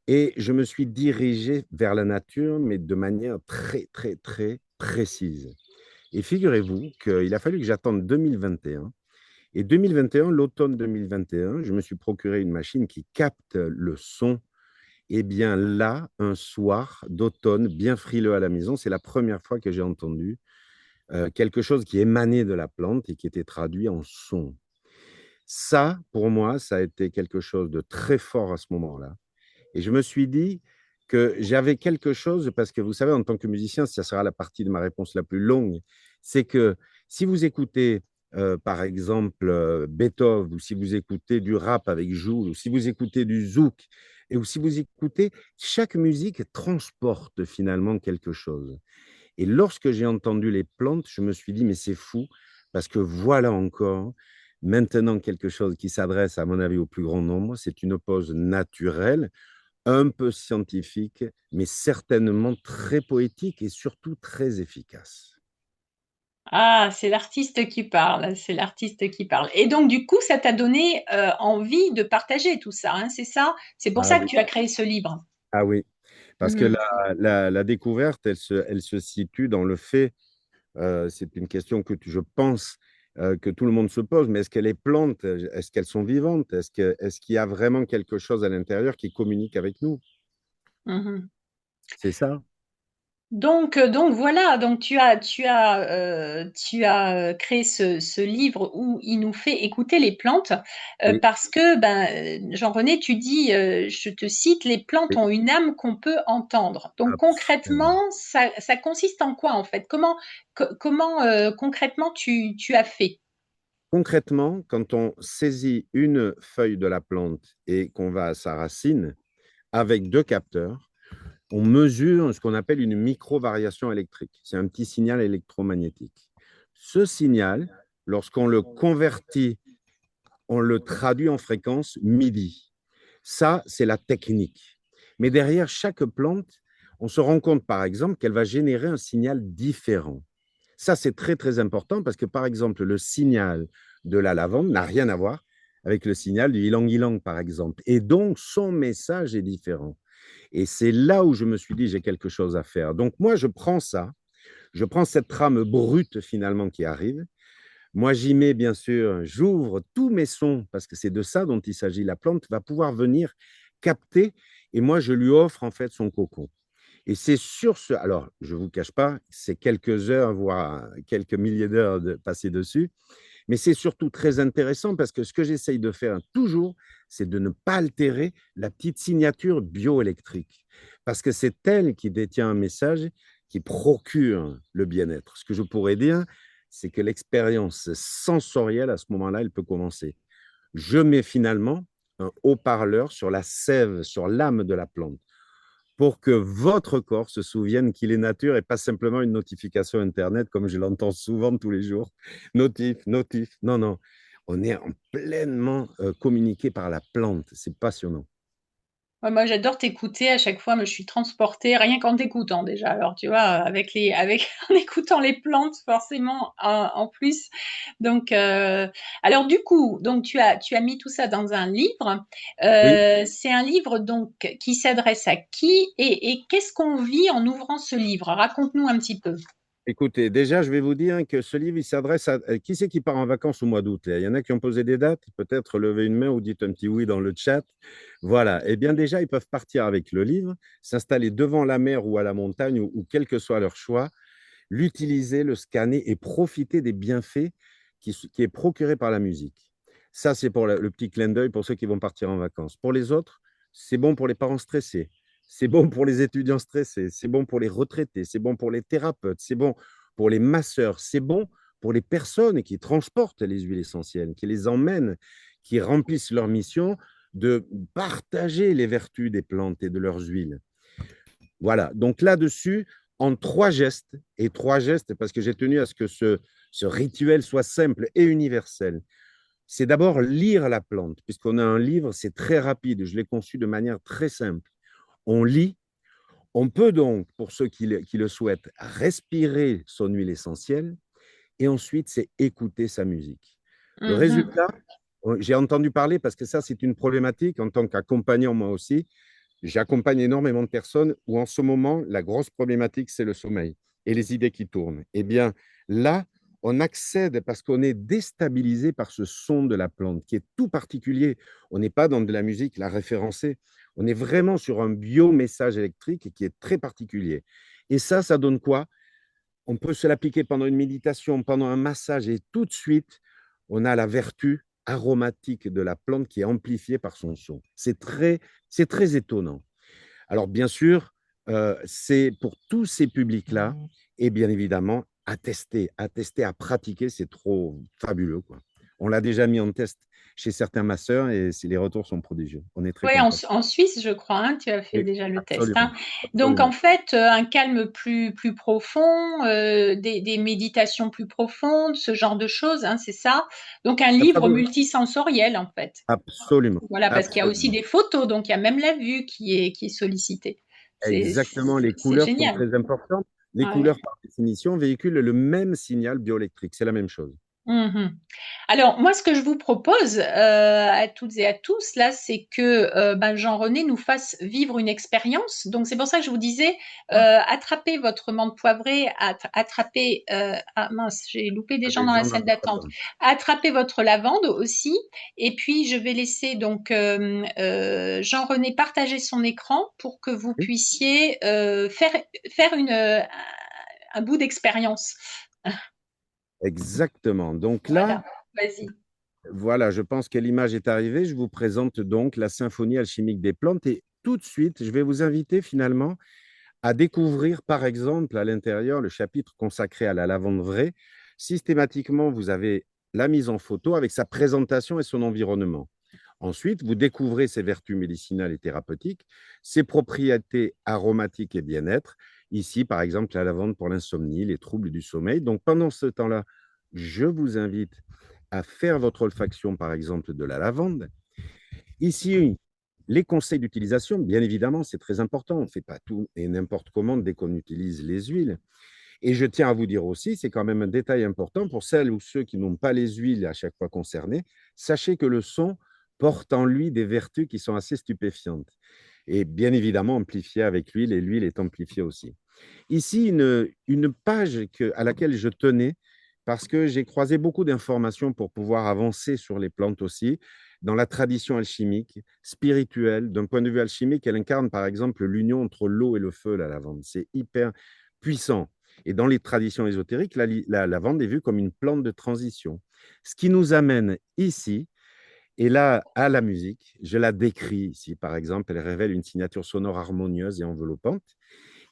Et je me suis dirigé vers la nature, mais de manière très, très, très précise. Et figurez-vous qu'il a fallu que j'attende 2021. Et 2021, l'automne 2021, je me suis procuré une machine qui capte le son. Et bien là, un soir d'automne, bien frileux à la maison, c'est la première fois que j'ai entendu quelque chose qui émanait de la plante et qui était traduit en son. Ça, pour moi, ça a été quelque chose de très fort à ce moment-là. Et je me suis dit que j'avais quelque chose, parce que vous savez, en tant que musicien, ça sera la partie de ma réponse la plus longue, c'est que si vous écoutez, par exemple, Beethoven, ou si vous écoutez du rap avec Jul, ou si vous écoutez du zouk, et ou si vous écoutez, chaque musique transporte finalement quelque chose. Et lorsque j'ai entendu les plantes, je me suis dit, mais c'est fou, parce que voilà encore maintenant quelque chose qui s'adresse, à mon avis, au plus grand nombre. C'est une pause naturelle, un peu scientifique, mais certainement très poétique et surtout très efficace. Ah, c'est l'artiste qui parle, c'est l'artiste qui parle. Et donc, du coup, ça t'a donné envie de partager tout ça, hein, c'est ça? C'est pour Ah ça que oui, tu as créé ce livre. ah oui. Parce que Mhm. la découverte, elle se situe dans le fait, c'est une question je pense que tout le monde se pose, mais est-ce que les plantes, est-ce qu'elles sont vivantes? Est-ce qu'il y a vraiment quelque chose à l'intérieur qui communique avec nous? Mhm. C'est ça? Donc voilà, donc tu as créé ce livre où il nous fait écouter les plantes Oui, parce que ben Jean-René, tu dis, je te cite, les plantes oui, ont une âme qu'on peut entendre. Donc concrètement, absolument. ça consiste en quoi en fait? Comment concrètement tu as fait? Concrètement, quand on saisit une feuille de la plante et qu'on va à sa racine avec deux capteurs, on mesure ce qu'on appelle une micro-variation électrique. C'est un petit signal électromagnétique. Ce signal, lorsqu'on le convertit, on le traduit en fréquence MIDI. Ça, c'est la technique. Mais derrière chaque plante, on se rend compte, par exemple, qu'elle va générer un signal différent. Ça, c'est très, très important parce que, par exemple, le signal de la lavande n'a rien à voir avec le signal du ylang-ylang, par exemple. Et donc, son message est différent. Et c'est là où je me suis dit, j'ai quelque chose à faire. Donc, moi, je prends ça, je prends cette trame brute finalement qui arrive. Moi, j'y mets, bien sûr, j'ouvre tous mes sons parce que c'est de ça dont il s'agit. La plante va pouvoir venir capter et moi, je lui offre en fait son cocon. Et c'est sur ce. Alors, je ne vous cache pas, c'est quelques heures, voire quelques milliers d'heures de passer dessus, mais c'est surtout très intéressant parce que ce que j'essaye de faire toujours, c'est de ne pas altérer la petite signature bioélectrique. Parce que c'est elle qui détient un message qui procure le bien-être. Ce que je pourrais dire, c'est que l'expérience sensorielle, à ce moment-là, elle peut commencer. Je mets finalement un haut-parleur sur la sève, sur l'âme de la plante. pour que votre corps se souvienne qu'il est nature et pas simplement une notification Internet, comme je l'entends souvent tous les jours. Notif, notif. Non, non. On est pleinement communiqué par la plante. C'est passionnant. Ouais, moi, j'adore t'écouter. À chaque fois, je suis transportée, rien qu'en t'écoutant déjà. Alors, tu vois, en écoutant les plantes, forcément, en plus. Donc, alors du coup, donc tu as mis tout ça dans un livre. Oui, C'est un livre donc qui s'adresse à qui et qu'est-ce qu'on vit en ouvrant ce livre? Raconte-nous un petit peu. écoutez, déjà, je vais vous dire que ce livre, il s'adresse à qui c'est qui part en vacances au mois d'août? Il y en a qui ont posé des dates, peut-être levez une main ou dites un petit oui dans le chat. Voilà. Eh bien, déjà, ils peuvent partir avec le livre, s'installer devant la mer ou à la montagne, ou quel que soit leur choix, l'utiliser, le scanner et profiter des bienfaits qui est procuré par la musique. Ça, c'est pour le petit clin d'œil pour ceux qui vont partir en vacances. Pour les autres, c'est bon pour les parents stressés, c'est bon pour les étudiants stressés, c'est bon pour les retraités, c'est bon pour les thérapeutes, c'est bon pour les masseurs, c'est bon pour les personnes qui transportent les huiles essentielles, qui les emmènent, qui remplissent leur mission de partager les vertus des plantes et de leurs huiles. Voilà, donc là-dessus, en trois gestes parce que j'ai tenu à ce que ce rituel soit simple et universel. C'est d'abord lire la plante, puisqu'on a un livre, c'est très rapide, je l'ai conçu de manière très simple. On lit, on peut donc, pour ceux qui le souhaitent, respirer son huile essentielle, et ensuite, c'est écouter sa musique. Le Mhm. résultat, j'ai entendu parler, parce que ça, c'est une problématique en tant qu'accompagnant, moi aussi, j'accompagne énormément de personnes où en ce moment, la grosse problématique, c'est le sommeil et les idées qui tournent. Eh bien, là, on accède parce qu'on est déstabilisé par ce son de la plante qui est tout particulier. On n'est pas dans de la musique, la référencée. On est vraiment sur un biomessage électrique qui est très particulier. Et ça donne quoi? On peut se l'appliquer pendant une méditation, pendant un massage, et tout de suite, on a la vertu aromatique de la plante qui est amplifiée par son son. C'est très étonnant. Alors, bien sûr, c'est pour tous ces publics-là, et bien évidemment, à tester, à pratiquer, c'est trop fabuleux, quoi. On l'a déjà mis en test chez certains masseurs et les retours sont prodigieux. On est très Oui, contents. en Suisse, je crois, hein, tu as fait Oui, déjà le test, hein. absolument, Donc, en absolument. fait, un calme plus profond, des méditations plus profondes, ce genre de choses, hein, c'est ça. Donc, un Ça livre favorise. multisensoriel, en fait. Absolument, Voilà, parce qu'il y a aussi absolument. des photos, donc il y a même la vue qui est sollicitée. Exactement, les C'est couleurs sont génial. très importantes. Les Ouais. couleurs, par définition, véhiculent le même signal bioélectrique. C'est la même chose. Mhm. Alors, moi, ce que je vous propose à toutes et à tous, là, c'est que Jean-René nous fasse vivre une expérience. Donc, c'est pour ça que je vous disais, attrapez votre menthe poivrée, attrapez... ah mince, j'ai loupé des Il y a gens des dans la gens dans salle notre d'attente. salle. Attrapez votre lavande aussi. Et puis, je vais laisser donc Jean-René partager son écran pour que vous Oui, puissiez faire un bout d'expérience. exactement. Donc là, Voilà, vas-y. voilà, je pense que l'image est arrivée. Je vous présente donc la symphonie alchimique des plantes et tout de suite, je vais vous inviter finalement à découvrir, par exemple, à l'intérieur, le chapitre consacré à la lavande vraie. Systématiquement, vous avez la mise en photo avec sa présentation et son environnement. Ensuite, vous découvrez ses vertus médicinales et thérapeutiques, ses propriétés aromatiques et bien-être. Ici, par exemple, la lavande pour l'insomnie, les troubles du sommeil. Donc, pendant ce temps-là, je vous invite à faire votre olfaction, par exemple, de la lavande. Ici, les conseils d'utilisation, bien évidemment, c'est très important. On ne fait pas tout et n'importe comment dès qu'on utilise les huiles. Et je tiens à vous dire aussi, c'est quand même un détail important pour celles ou ceux qui n'ont pas les huiles à chaque fois concernées, sachez que le son porte en lui des vertus qui sont assez stupéfiantes et bien évidemment amplifiées avec l'huile et l'huile est amplifiée aussi. Ici, une page à laquelle je tenais parce que j'ai croisé beaucoup d'informations pour pouvoir avancer sur les plantes aussi. Dans la tradition alchimique, spirituelle, d'un point de vue alchimique, elle incarne par exemple l'union entre l'eau et le feu, la lavande. C'est hyper puissant. Et dans les traditions ésotériques, la lavande est vue comme une plante de transition. Ce qui nous amène ici, et là, à la musique, je la décris ici, par exemple, elle révèle une signature sonore harmonieuse et enveloppante.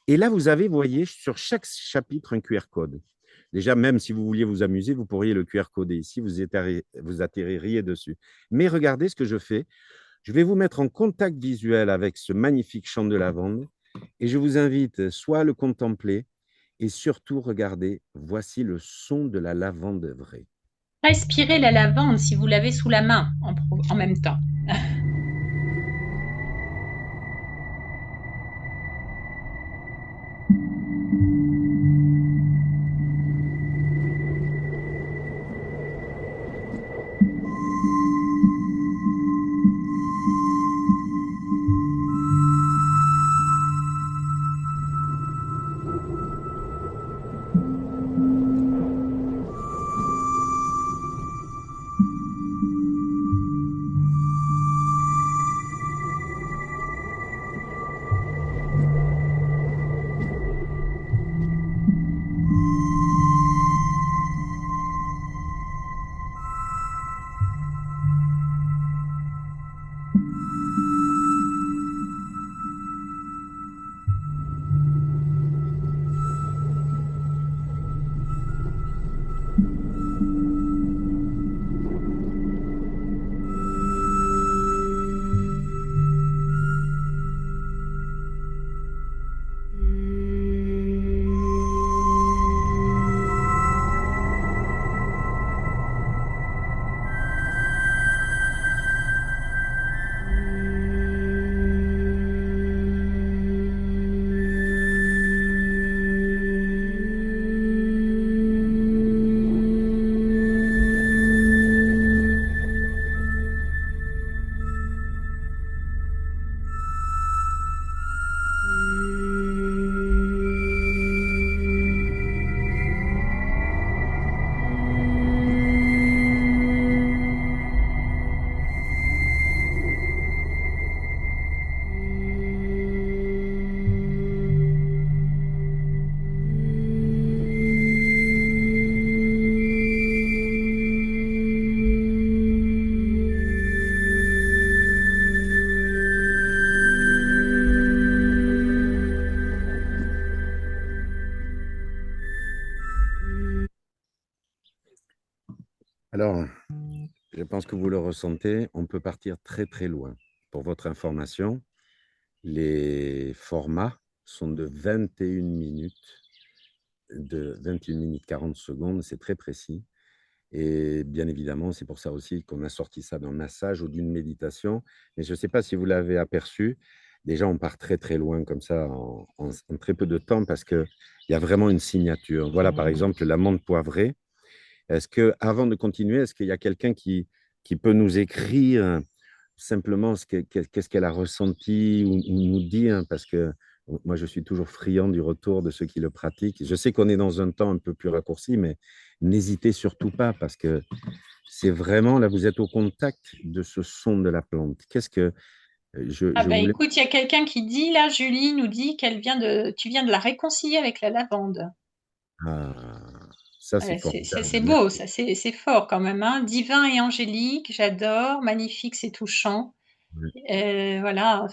Et là, vous avez, vous voyez, sur chaque chapitre, un QR code. Déjà, même si vous vouliez vous amuser, vous pourriez le QR coder ici, vous atterririez dessus. Mais regardez ce que je fais. Je vais vous mettre en contact visuel avec ce magnifique champ de lavande Et je vous invite soit à le contempler et surtout regarder, voici le son de la lavande vraie. Respirez la lavande si vous l'avez sous la main en même temps. Alors, je pense que vous le ressentez, on peut partir très très loin. Pour votre information, les formats sont de 21 minutes, de 21 minutes 40 secondes, c'est très précis. Et bien évidemment, c'est pour ça aussi qu'on a sorti ça d'un massage ou d'une méditation. Mais je ne sais pas si vous l'avez aperçu, déjà on part très très loin comme ça en très peu de temps parce qu'il y a vraiment une signature. Voilà par exemple la menthe poivrée. Est-ce que, avant de continuer, est-ce qu'il y a quelqu'un qui peut nous écrire simplement qu'est-ce qu'elle a ressenti ou nous dire, parce que moi, je suis toujours friand du retour de ceux qui le pratiquent. Je sais qu'on est dans un temps un peu plus raccourci, mais n'hésitez surtout pas, parce que c'est vraiment, là, vous êtes au contact de ce son de la plante. Qu'est-ce que Ah je bah voulais... écoute, il y a quelqu'un qui dit, là, Julie nous dit tu viens de la réconcilier avec la lavande. Ah, ça, c'est C'est formidable. beau, Merci. ça, c'est fort quand même, hein. Divin et angélique, j'adore. Magnifique, c'est touchant. Voilà,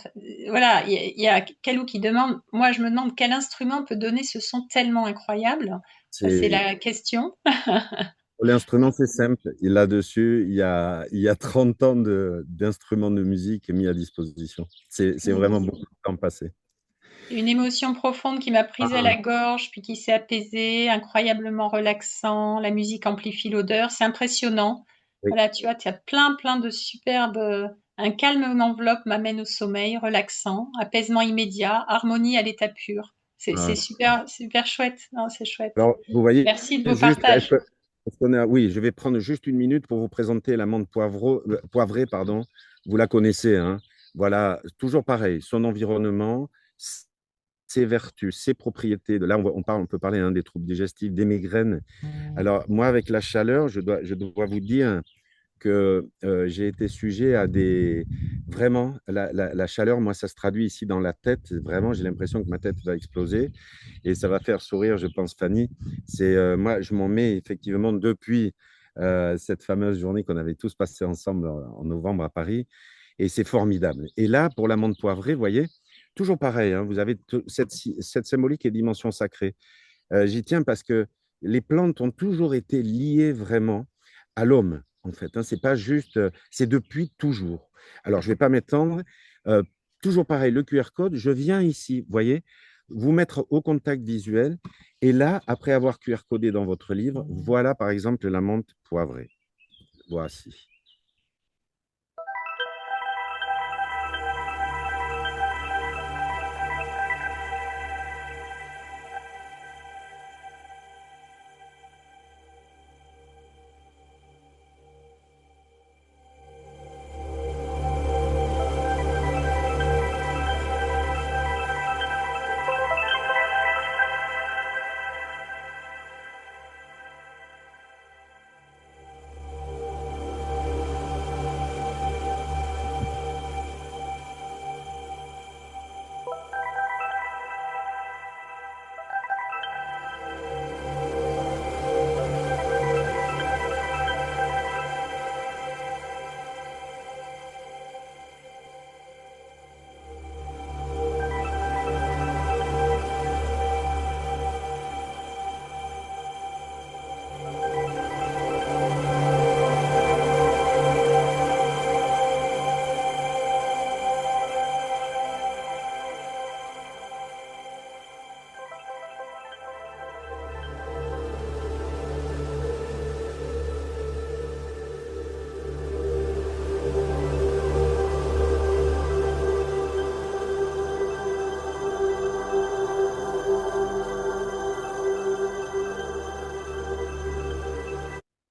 voilà. Il y a Kalou qui demande. Moi, je me demande quel instrument peut donner ce son tellement incroyable. Ça, c'est C'est la question. L'instrument, c'est simple. Et là-dessus, il y a 30 ans d'instruments de musique mis à disposition. C'est vraiment beaucoup de temps passé. Une émotion profonde qui m'a prise à Ah, la gorge, puis qui s'est apaisée, incroyablement relaxant. La musique amplifie l'odeur, c'est impressionnant. oui. Voilà, tu vois, tu as plein de superbes. Un calme m'enveloppe, m'amène au sommeil, relaxant, apaisement immédiat, harmonie à l'état pur. C'est Ah. super, super chouette. Non, c'est chouette. Alors, vous voyez, Merci de vos juste, partages. oui, je vais prendre juste une minute pour vous présenter l'amande poivrée, pardon. Vous la connaissez, hein. Voilà, toujours pareil, son environnement, ses vertus, ses propriétés. Là, on peut parler, hein, des troubles digestifs, des migraines. Alors, moi, avec la chaleur, je dois vous dire que j'ai été sujet à des... Vraiment, la chaleur, moi, ça se traduit ici dans la tête. Vraiment, j'ai l'impression que ma tête va exploser et ça va faire sourire, je pense, Fanny. Moi, je m'en mets effectivement depuis cette fameuse journée qu'on avait tous passée ensemble en novembre à Paris. Et c'est formidable. Et là, pour l'amande poivrée, vous voyez, toujours pareil, hein, vous avez cette symbolique et dimension sacrée. J'y tiens parce que les plantes ont toujours été liées vraiment à l'homme, en fait, hein. C'est pas juste, c'est depuis toujours. Alors, je ne vais pas m'étendre. euh, toujours pareil, le QR code, je viens ici, vous voyez, vous mettre au contact visuel. Et là, après avoir QR codé dans votre livre, voilà par exemple la menthe poivrée. Voici.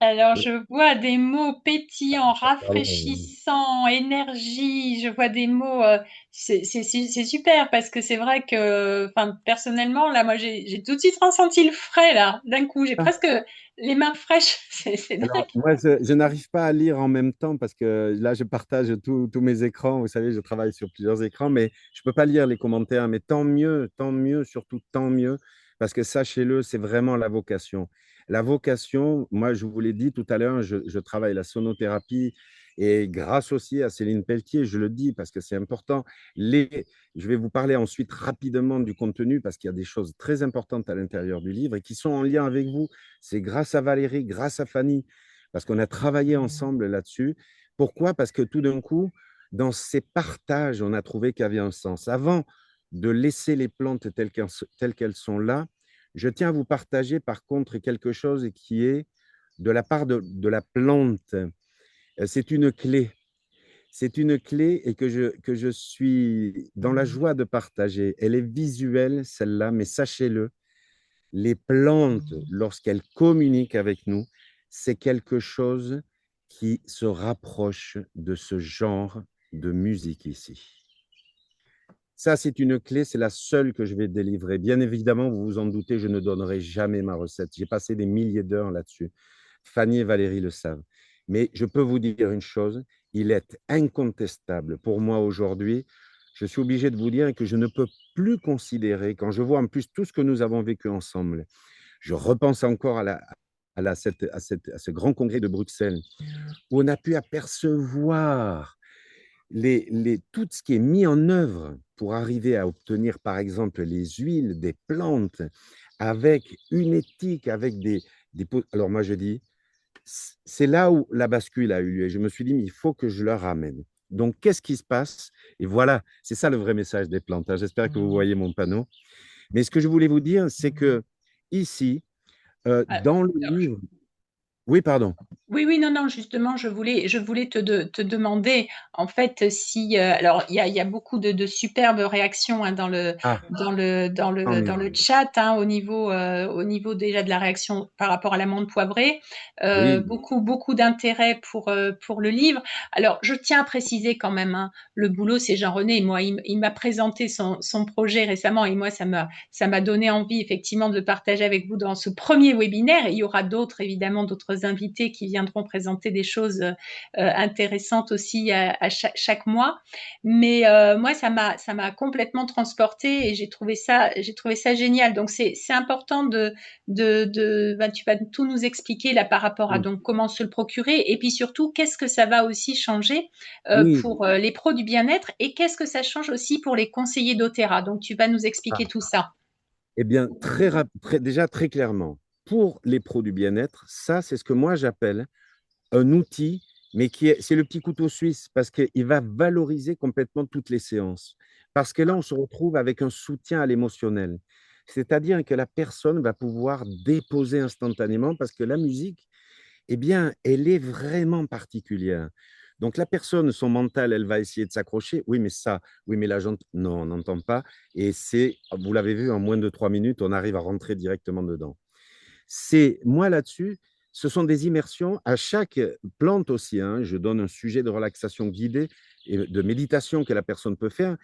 Alors, je vois des mots pétillants, Pardon. rafraîchissants, énergie. Je vois des mots. C'est super parce que c'est vrai que, enfin, personnellement, là, moi, j'ai tout de suite ressenti le frais là. D'un coup, j'ai presque les mains fraîches. C'est Alors, dingue. moi, je n'arrive pas à lire en même temps parce que là, je partage tous mes écrans. Vous savez, je travaille sur plusieurs écrans, mais je ne peux pas lire les commentaires. Mais tant mieux, surtout tant mieux, parce que sachez-le, c'est vraiment la vocation. La vocation, moi, je vous l'ai dit tout à l'heure, je travaille la sonothérapie et grâce aussi à Céline Pelletier, je le dis parce que c'est important. Je vais vous parler ensuite rapidement du contenu parce qu'il y a des choses très importantes à l'intérieur du livre et qui sont en lien avec vous. C'est grâce à Valérie, grâce à Fanny, parce qu'on a travaillé ensemble là-dessus. Pourquoi? Parce que tout d'un coup, dans ces partages, on a trouvé qu'il y avait un sens. Avant de laisser les plantes telles qu'elles sont là, je tiens à vous partager par contre quelque chose qui est de la part de la plante. C'est une clé. C'est une clé et que je suis dans la joie de partager. Elle est visuelle, celle-là, mais sachez-le, les plantes, lorsqu'elles communiquent avec nous, c'est quelque chose qui se rapproche de ce genre de musique ici. Ça, c'est une clé, c'est la seule que je vais délivrer. Bien évidemment, vous vous en doutez, je ne donnerai jamais ma recette. J'ai passé des milliers d'heures là-dessus. Fanny et Valérie le savent. Mais je peux vous dire une chose, il est incontestable pour moi aujourd'hui. Je suis obligé de vous dire que je ne peux plus considérer, quand je vois en plus tout ce que nous avons vécu ensemble, je repense encore à ce grand congrès de Bruxelles, où on a pu apercevoir tout ce qui est mis en œuvre pour arriver à obtenir, par exemple, les huiles des plantes avec une éthique, avec Alors moi, je dis, c'est là où la bascule a eu lieu. Et je me suis dit, mais il faut que je le ramène. Donc, qu'est-ce qui se passe? Et voilà, c'est ça le vrai message des plantes, hein. J'espère que vous voyez mon panneau. Mais ce que je voulais vous dire, c'est que ici, Ah, dans le alors, livre, oui, pardon. oui, oui, non, non, justement, je voulais te demander, en fait, si, alors, il y a beaucoup de superbes réactions hein, Ah, tant dans le mieux. chat, hein, au niveau déjà de la réaction par rapport à l'amande poivrée, Oui, beaucoup d'intérêt pour le livre. Alors, je tiens à préciser quand même, hein, le boulot, c'est Jean-René. Moi, il m'a présenté son projet récemment et moi, ça m'a donné envie, effectivement, de partager avec vous dans ce premier webinaire. Et il y aura d'autres, évidemment, d'autres invités qui viendront présenter des choses intéressantes aussi à chaque mois. Mais moi, ça m'a complètement transportée et j'ai trouvé ça génial. Donc, c'est important ben, tu vas tout nous expliquer là par rapport à oui, donc comment se le procurer et puis surtout qu'est-ce que ça va aussi changer oui. pour les pros du bien-être et qu'est-ce que ça change aussi pour les conseillers d'Otera. Donc, tu vas nous expliquer Ah, tout ça. eh bien, déjà très clairement, pour les pros du bien-être, ça, c'est ce que moi j'appelle un outil mais c'est le petit couteau suisse parce qu'il va valoriser complètement toutes les séances. Parce que là, on se retrouve avec un soutien à l'émotionnel. C'est-à-dire que la personne va pouvoir déposer instantanément parce que la musique, eh bien, elle est vraiment particulière. Donc, la personne, son mental, elle va essayer de s'accrocher. Oui, mais ça, oui, mais la jante, non, on n'entend pas. Et c'est, vous l'avez vu, en moins de 3 minutes, on arrive à rentrer directement dedans. C'est moi là-dessus, ce sont des immersions à chaque plante aussi, hein. Je donne un sujet de relaxation guidée et de méditation que la personne peut faire.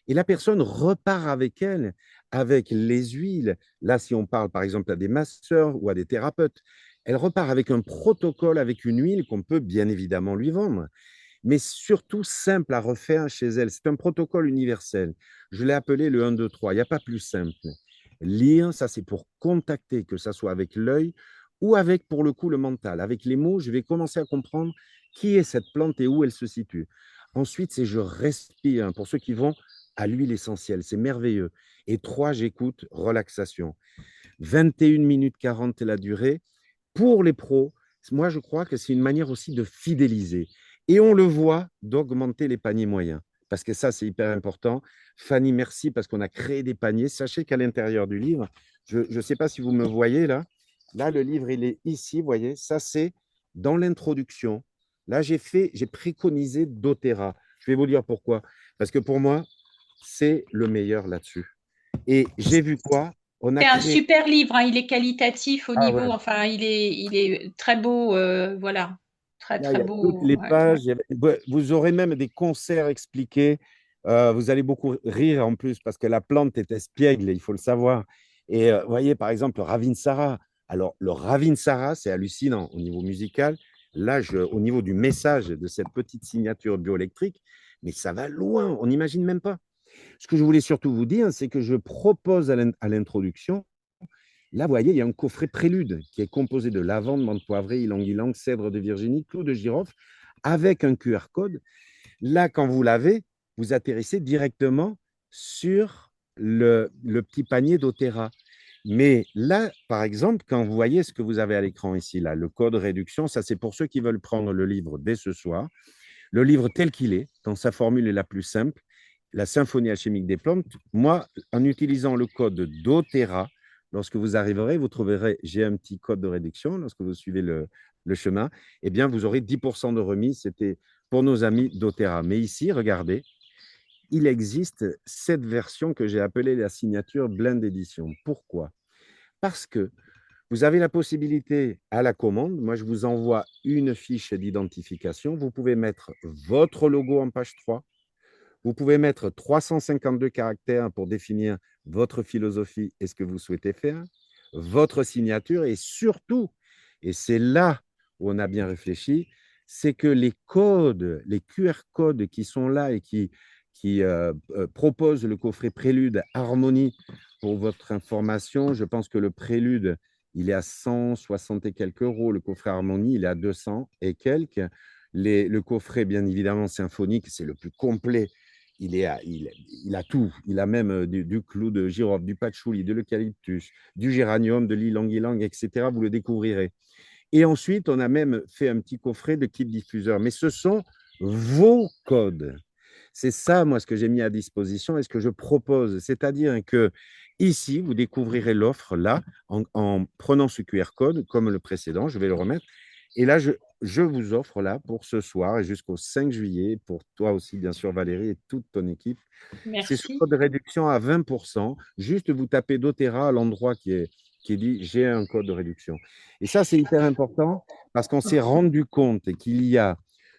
Et la personne repart avec elle, avec les huiles. Là, si on parle par exemple à des masseurs ou à des thérapeutes, elle repart avec un protocole, avec une huile qu'on peut bien évidemment lui vendre, mais surtout simple à refaire chez elle. C'est un protocole universel. Je l'ai appelé le 1, 2, 3. Il n'y a pas plus simple. Lire, ça c'est pour contacter, que ça soit avec l'œil ou avec, pour le coup, le mental. Avec les mots, je vais commencer à comprendre qui est cette plante et où elle se situe. Ensuite, c'est je respire. Pour ceux qui vont à l'huile essentielle, c'est merveilleux. Et 3, j'écoute, relaxation. 21 minutes 40 est la durée. Pour les pros, moi, je crois que c'est une manière aussi de fidéliser. Et on le voit, d'augmenter les paniers moyens. Parce que ça, c'est hyper important. Fanny, merci parce qu'on a créé des paniers. Sachez qu'à l'intérieur du livre, je ne sais pas si vous me voyez là. Là, le livre, il est ici, vous voyez. Ça, c'est dans l'introduction. Là, j'ai préconisé doTERRA. Je vais vous dire pourquoi. Parce que pour moi, c'est le meilleur là-dessus. Et j'ai vu quoi? On a C'est un créé. super livre, hein, il est qualitatif au Ah niveau, ouais. enfin, il est très beau, voilà, très Là, il très y a toutes beau. les Ouais, ouais. pages. Vous aurez même des concerts expliqués. Vous allez beaucoup rire en plus parce que la plante est espiègle, il faut le savoir. Et vous voyez, par exemple, le Ravinsara. Alors, le Ravinsara, c'est hallucinant au niveau musical. Là, au niveau du message de cette petite signature bioélectrique, mais ça va loin, on n'imagine même pas. Ce que je voulais surtout vous dire, c'est que je propose à l'introduction. Là, vous voyez, il y a un coffret prélude qui est composé de lavande, menthe poivrée, ylang-ylang, cèdre de Virginie, clou de girofle, avec un QR code. Là, quand vous l'avez, vous atterrissez directement sur le petit panier doTERRA. Mais là, par exemple, quand vous voyez ce que vous avez à l'écran ici, là, le code réduction, ça c'est pour ceux qui veulent prendre le livre dès ce soir. Le livre tel qu'il est, dans sa formule la plus simple, la symphonie alchimique des plantes. Moi, en utilisant le code doTERRA, lorsque vous arriverez, vous trouverez, j'ai un petit code de réduction, lorsque vous suivez le chemin, eh bien, vous aurez 10% de remise. C'était pour nos amis doTERRA. Mais ici, regardez, il existe cette version que j'ai appelée la signature Blend Edition. Pourquoi? Parce que vous avez la possibilité à la commande. Moi, je vous envoie une fiche d'identification. Vous pouvez mettre votre logo en page 3. Vous pouvez mettre 352 caractères pour définir votre philosophie et ce que vous souhaitez faire, votre signature et surtout, et c'est là où on a bien réfléchi, c'est que les codes, les QR codes qui sont là et qui proposent le coffret Prélude Harmonie pour votre information, je pense que le Prélude, il est à 160 et quelques euros. Le coffret Harmonie, il est à 200 et quelques. Le coffret, bien évidemment, symphonique, c'est le plus complet. Il a tout. Il a même du clou de girofle, du patchouli, de l'eucalyptus, du géranium, de l'ylang-ylang, etc. Vous le découvrirez. Et ensuite, on a même fait un petit coffret de kit diffuseur. Mais ce sont vos codes. C'est ça, moi, ce que j'ai mis à disposition et ce que je propose. C'est-à-dire que ici, vous découvrirez l'offre là, en prenant ce QR code, comme le précédent, je vais le remettre. Et là, je vous offre là pour ce soir et jusqu'au 5 juillet, pour toi aussi, bien sûr, Valérie, et toute ton équipe, c'est ce Merci. code de réduction à 20%. Juste vous tapez doTERRA à l'endroit qui est dit j'ai un code de réduction. Et ça, c'est hyper important parce qu'on s'est rendu compte qu'il y a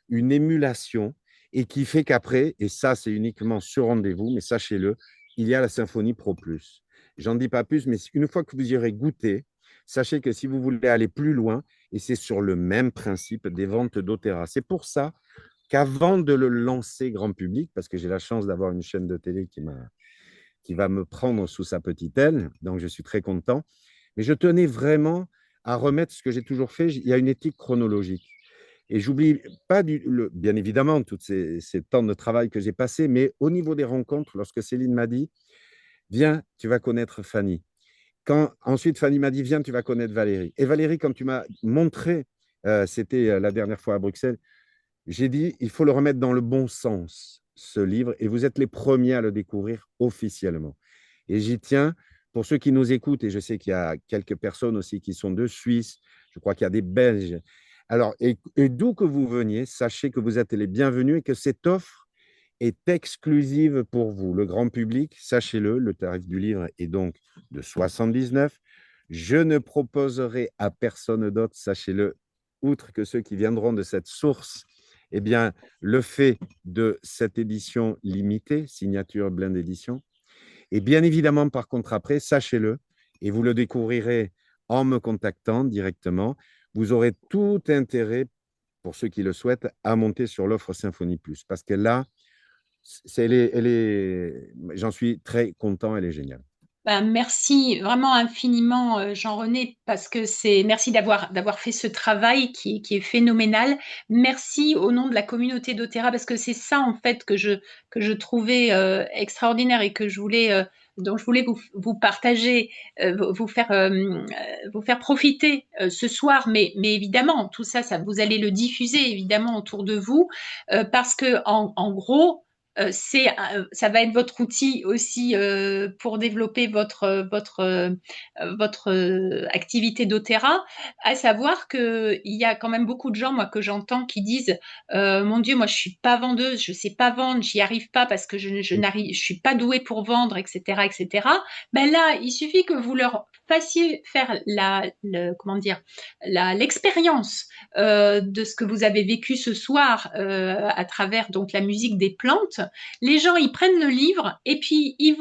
une émulation et qui fait qu'après, et ça, c'est uniquement sur rendez-vous, mais sachez-le, il y a la Symphonie Pro Plus. J'en dis pas plus, mais une fois que vous y aurez goûté, sachez que si vous voulez aller plus loin, et c'est sur le même principe des ventes doTERRA. C'est pour ça qu'avant de le lancer grand public, parce que j'ai la chance d'avoir une chaîne de télé qui va me prendre sous sa petite aile, donc je suis très content, mais je tenais vraiment à remettre ce que j'ai toujours fait. Il y a une éthique chronologique. Et j'oublie pas, bien évidemment, tous ces temps de travail que j'ai passé, mais au niveau des rencontres, lorsque Céline m'a dit, viens, tu vas connaître Fanny. Ensuite, Fanny m'a dit, viens, tu vas connaître Valérie. Et Valérie, quand tu m'as montré, c'était la dernière fois à Bruxelles, J'ai dit, il faut le remettre dans le bon sens, ce livre, et vous êtes les premiers à le découvrir officiellement. Et j'y tiens, pour ceux qui nous écoutent, et je sais qu'il y a quelques personnes aussi qui sont de Suisse, je crois qu'il y a des Belges. Alors, et d'où que vous veniez, sachez que vous êtes les bienvenus et que cette offre est exclusive pour vous. Le grand public, sachez-le, le tarif du livre est donc de 79. Je ne proposerai à personne d'autre, sachez-le, outre que ceux qui viendront de cette source, eh bien, le fait de cette édition limitée, signature Blind Édition. Et bien évidemment, par contre, après, sachez-le, et vous le découvrirez en me contactant directement, vous aurez tout intérêt, pour ceux qui le souhaitent, à monter sur l'offre Symphonie Plus. Parce que là, j'en suis très content, elle est géniale. Ben, merci vraiment infiniment, Jean-René, parce que merci d'avoir fait ce travail qui est phénoménal. Merci au nom de la communauté d'Otera, parce que c'est ça en fait que je trouvais extraordinaire et dont je voulais vous partager, vous faire profiter ce soir. Mais évidemment, tout ça, vous allez le diffuser évidemment autour de vous, parce que en gros, ça va être votre outil aussi pour développer votre activité d'Otera, à savoir qu'il y a quand même beaucoup de gens, moi, que j'entends qui disent mon Dieu, moi, je suis pas vendeuse, je sais pas vendre, j'y arrive pas parce que je suis pas douée pour vendre, etc., etc. Ben là, il suffit que vous leur fassiez faire comment dire, l'expérience de ce que vous avez vécu ce soir à travers donc la musique des plantes. Les gens, ils prennent le livre et puis ils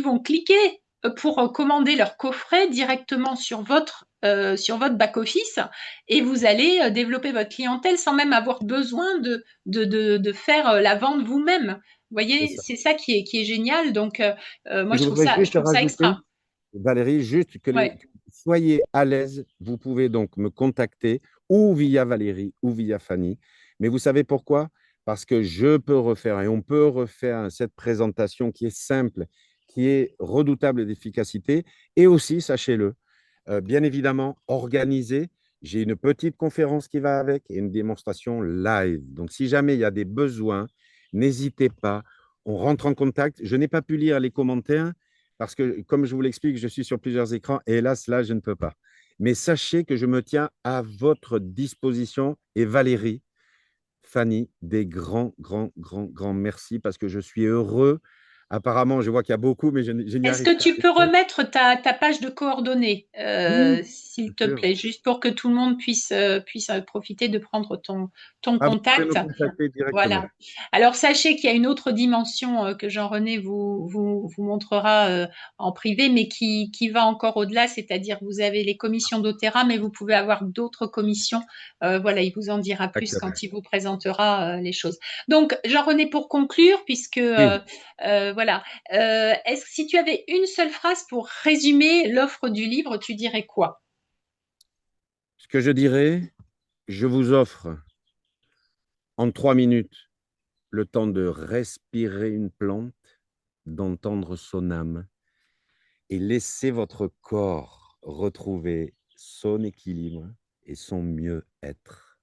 vont cliquer pour commander leur coffret directement sur votre back-office, et vous allez développer votre clientèle sans même avoir besoin de faire la vente vous-même. Vous C'est voyez, ça. c'est ça qui est génial. Donc, moi, Et je je trouve voudrais ça, je juste trouve ça rajouter, extra. Valérie, juste Ouais. que soyez à l'aise. Vous pouvez donc me contacter ou via Valérie ou via Fanny. Mais vous savez pourquoi? Parce que je peux refaire et on peut refaire cette présentation qui est simple, qui est redoutable d'efficacité et aussi, sachez-le, bien évidemment, organisée. J'ai une petite conférence qui va avec et une démonstration live. Donc, si jamais il y a des besoins, n'hésitez pas. On rentre en contact. Je n'ai pas pu lire les commentaires parce que, comme je vous l'explique, je suis sur plusieurs écrans et hélas, là, je ne peux pas. Mais sachez que je me tiens à votre disposition et Valérie, Fanny, des grands, grands, grands, grands merci parce que je suis heureux. Apparemment, je vois qu'il y a beaucoup, mais je n'y Est-ce que arrive pas. tu peux remettre ta page de coordonnées, Oui, s'il bien te sûr. plaît, juste pour que tout le monde puisse profiter de prendre ton Ah, vous pouvez me contact? contacter directement. Voilà. Alors, sachez qu'il y a une autre dimension que Jean-René vous montrera en privé, mais qui va encore au-delà, c'est-à-dire vous avez les commissions d'Otera, mais vous pouvez avoir d'autres commissions. Voilà, il vous en dira plus Exactement. quand il vous présentera les choses. Donc, Jean-René, pour conclure, puisque Oui. voilà, si tu avais une seule phrase pour résumer l'offre du livre, tu dirais quoi? Ce que je dirais, je vous offre en 3 minutes le temps de respirer une plante, d'entendre son âme et laisser votre corps retrouver son équilibre et son mieux-être.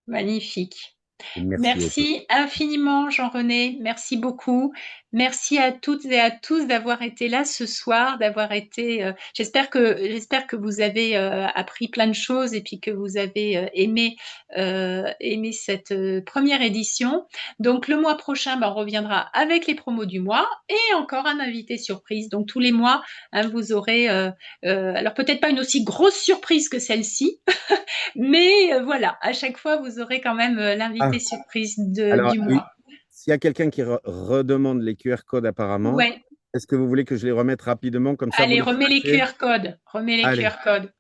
Magnifique. Et merci au peuple. Merci infiniment, Jean-René. Merci beaucoup. Merci à toutes et à tous d'avoir été là ce soir, d'avoir été. J'espère que vous avez appris plein de choses et puis que vous avez aimé cette première édition. Donc le mois prochain, ben, on reviendra avec les promos du mois et encore un invité surprise. Donc tous les mois, hein, vous aurez. Alors peut-être pas une aussi grosse surprise que celle-ci, mais voilà, à chaque fois, vous aurez quand même l'invité Ah, surprise alors, du mois. s'il y a quelqu'un qui redemande les QR codes apparemment, Ouais, est-ce que vous voulez que je les remette rapidement, comme ça vous allez, le remets les flashez? QR codes. Remets les Allez, QR codes.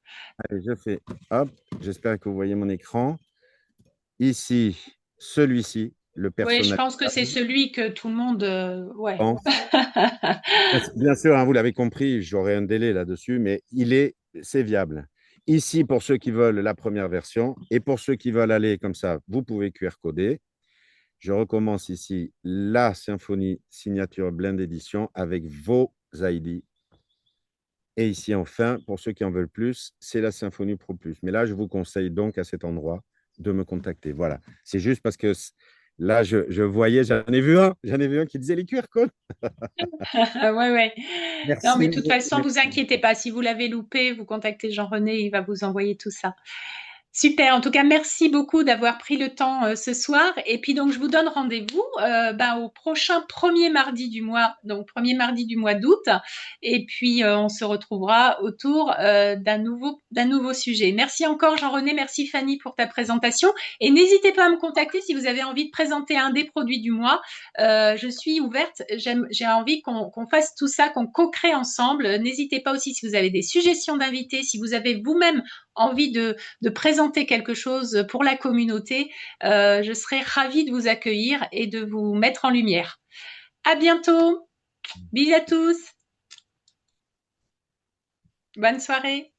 allez, je fais. Hop, j'espère que vous voyez mon écran. Ici, celui-ci, le Oui, je pense que c'est personnalisable. celui que tout le monde. Ouais. Pense. Bien sûr, hein, vous l'avez compris, j'aurai un délai là-dessus, mais c'est viable. Ici, pour ceux qui veulent la première version et pour ceux qui veulent aller comme ça, vous pouvez QR coder. Je recommence ici la symphonie signature Blend Edition avec vos ID. Et ici, enfin, pour ceux qui en veulent plus, c'est la Symphonie Pro Plus. Mais là, je vous conseille donc à cet endroit de me contacter. Voilà. C'est juste parce que là, je voyais, j'en ai vu un qui disait les QR codes. Ouais, ouais. Non, mais de Merci. toute façon, vous Merci. inquiétez pas. Si vous l'avez loupé, vous contactez Jean-René, il va vous envoyer tout ça. Super. En tout cas, merci beaucoup d'avoir pris le temps ce soir. Et puis donc, je vous donne rendez-vous au prochain premier mardi du mois, donc premier mardi du mois d'août. Et puis, on se retrouvera autour d'un nouveau sujet. Merci encore, Jean-René. Merci, Fanny, pour ta présentation. Et n'hésitez pas à me contacter si vous avez envie de présenter un des produits du mois. Je suis ouverte. J'ai envie qu'on fasse tout ça, qu'on co-crée ensemble. N'hésitez pas aussi si vous avez des suggestions d'invités, si vous avez vous-même envie de présenter quelque chose pour la communauté, je serai ravie de vous accueillir et de vous mettre en lumière. À bientôt. Bisous à tous. Bonne soirée.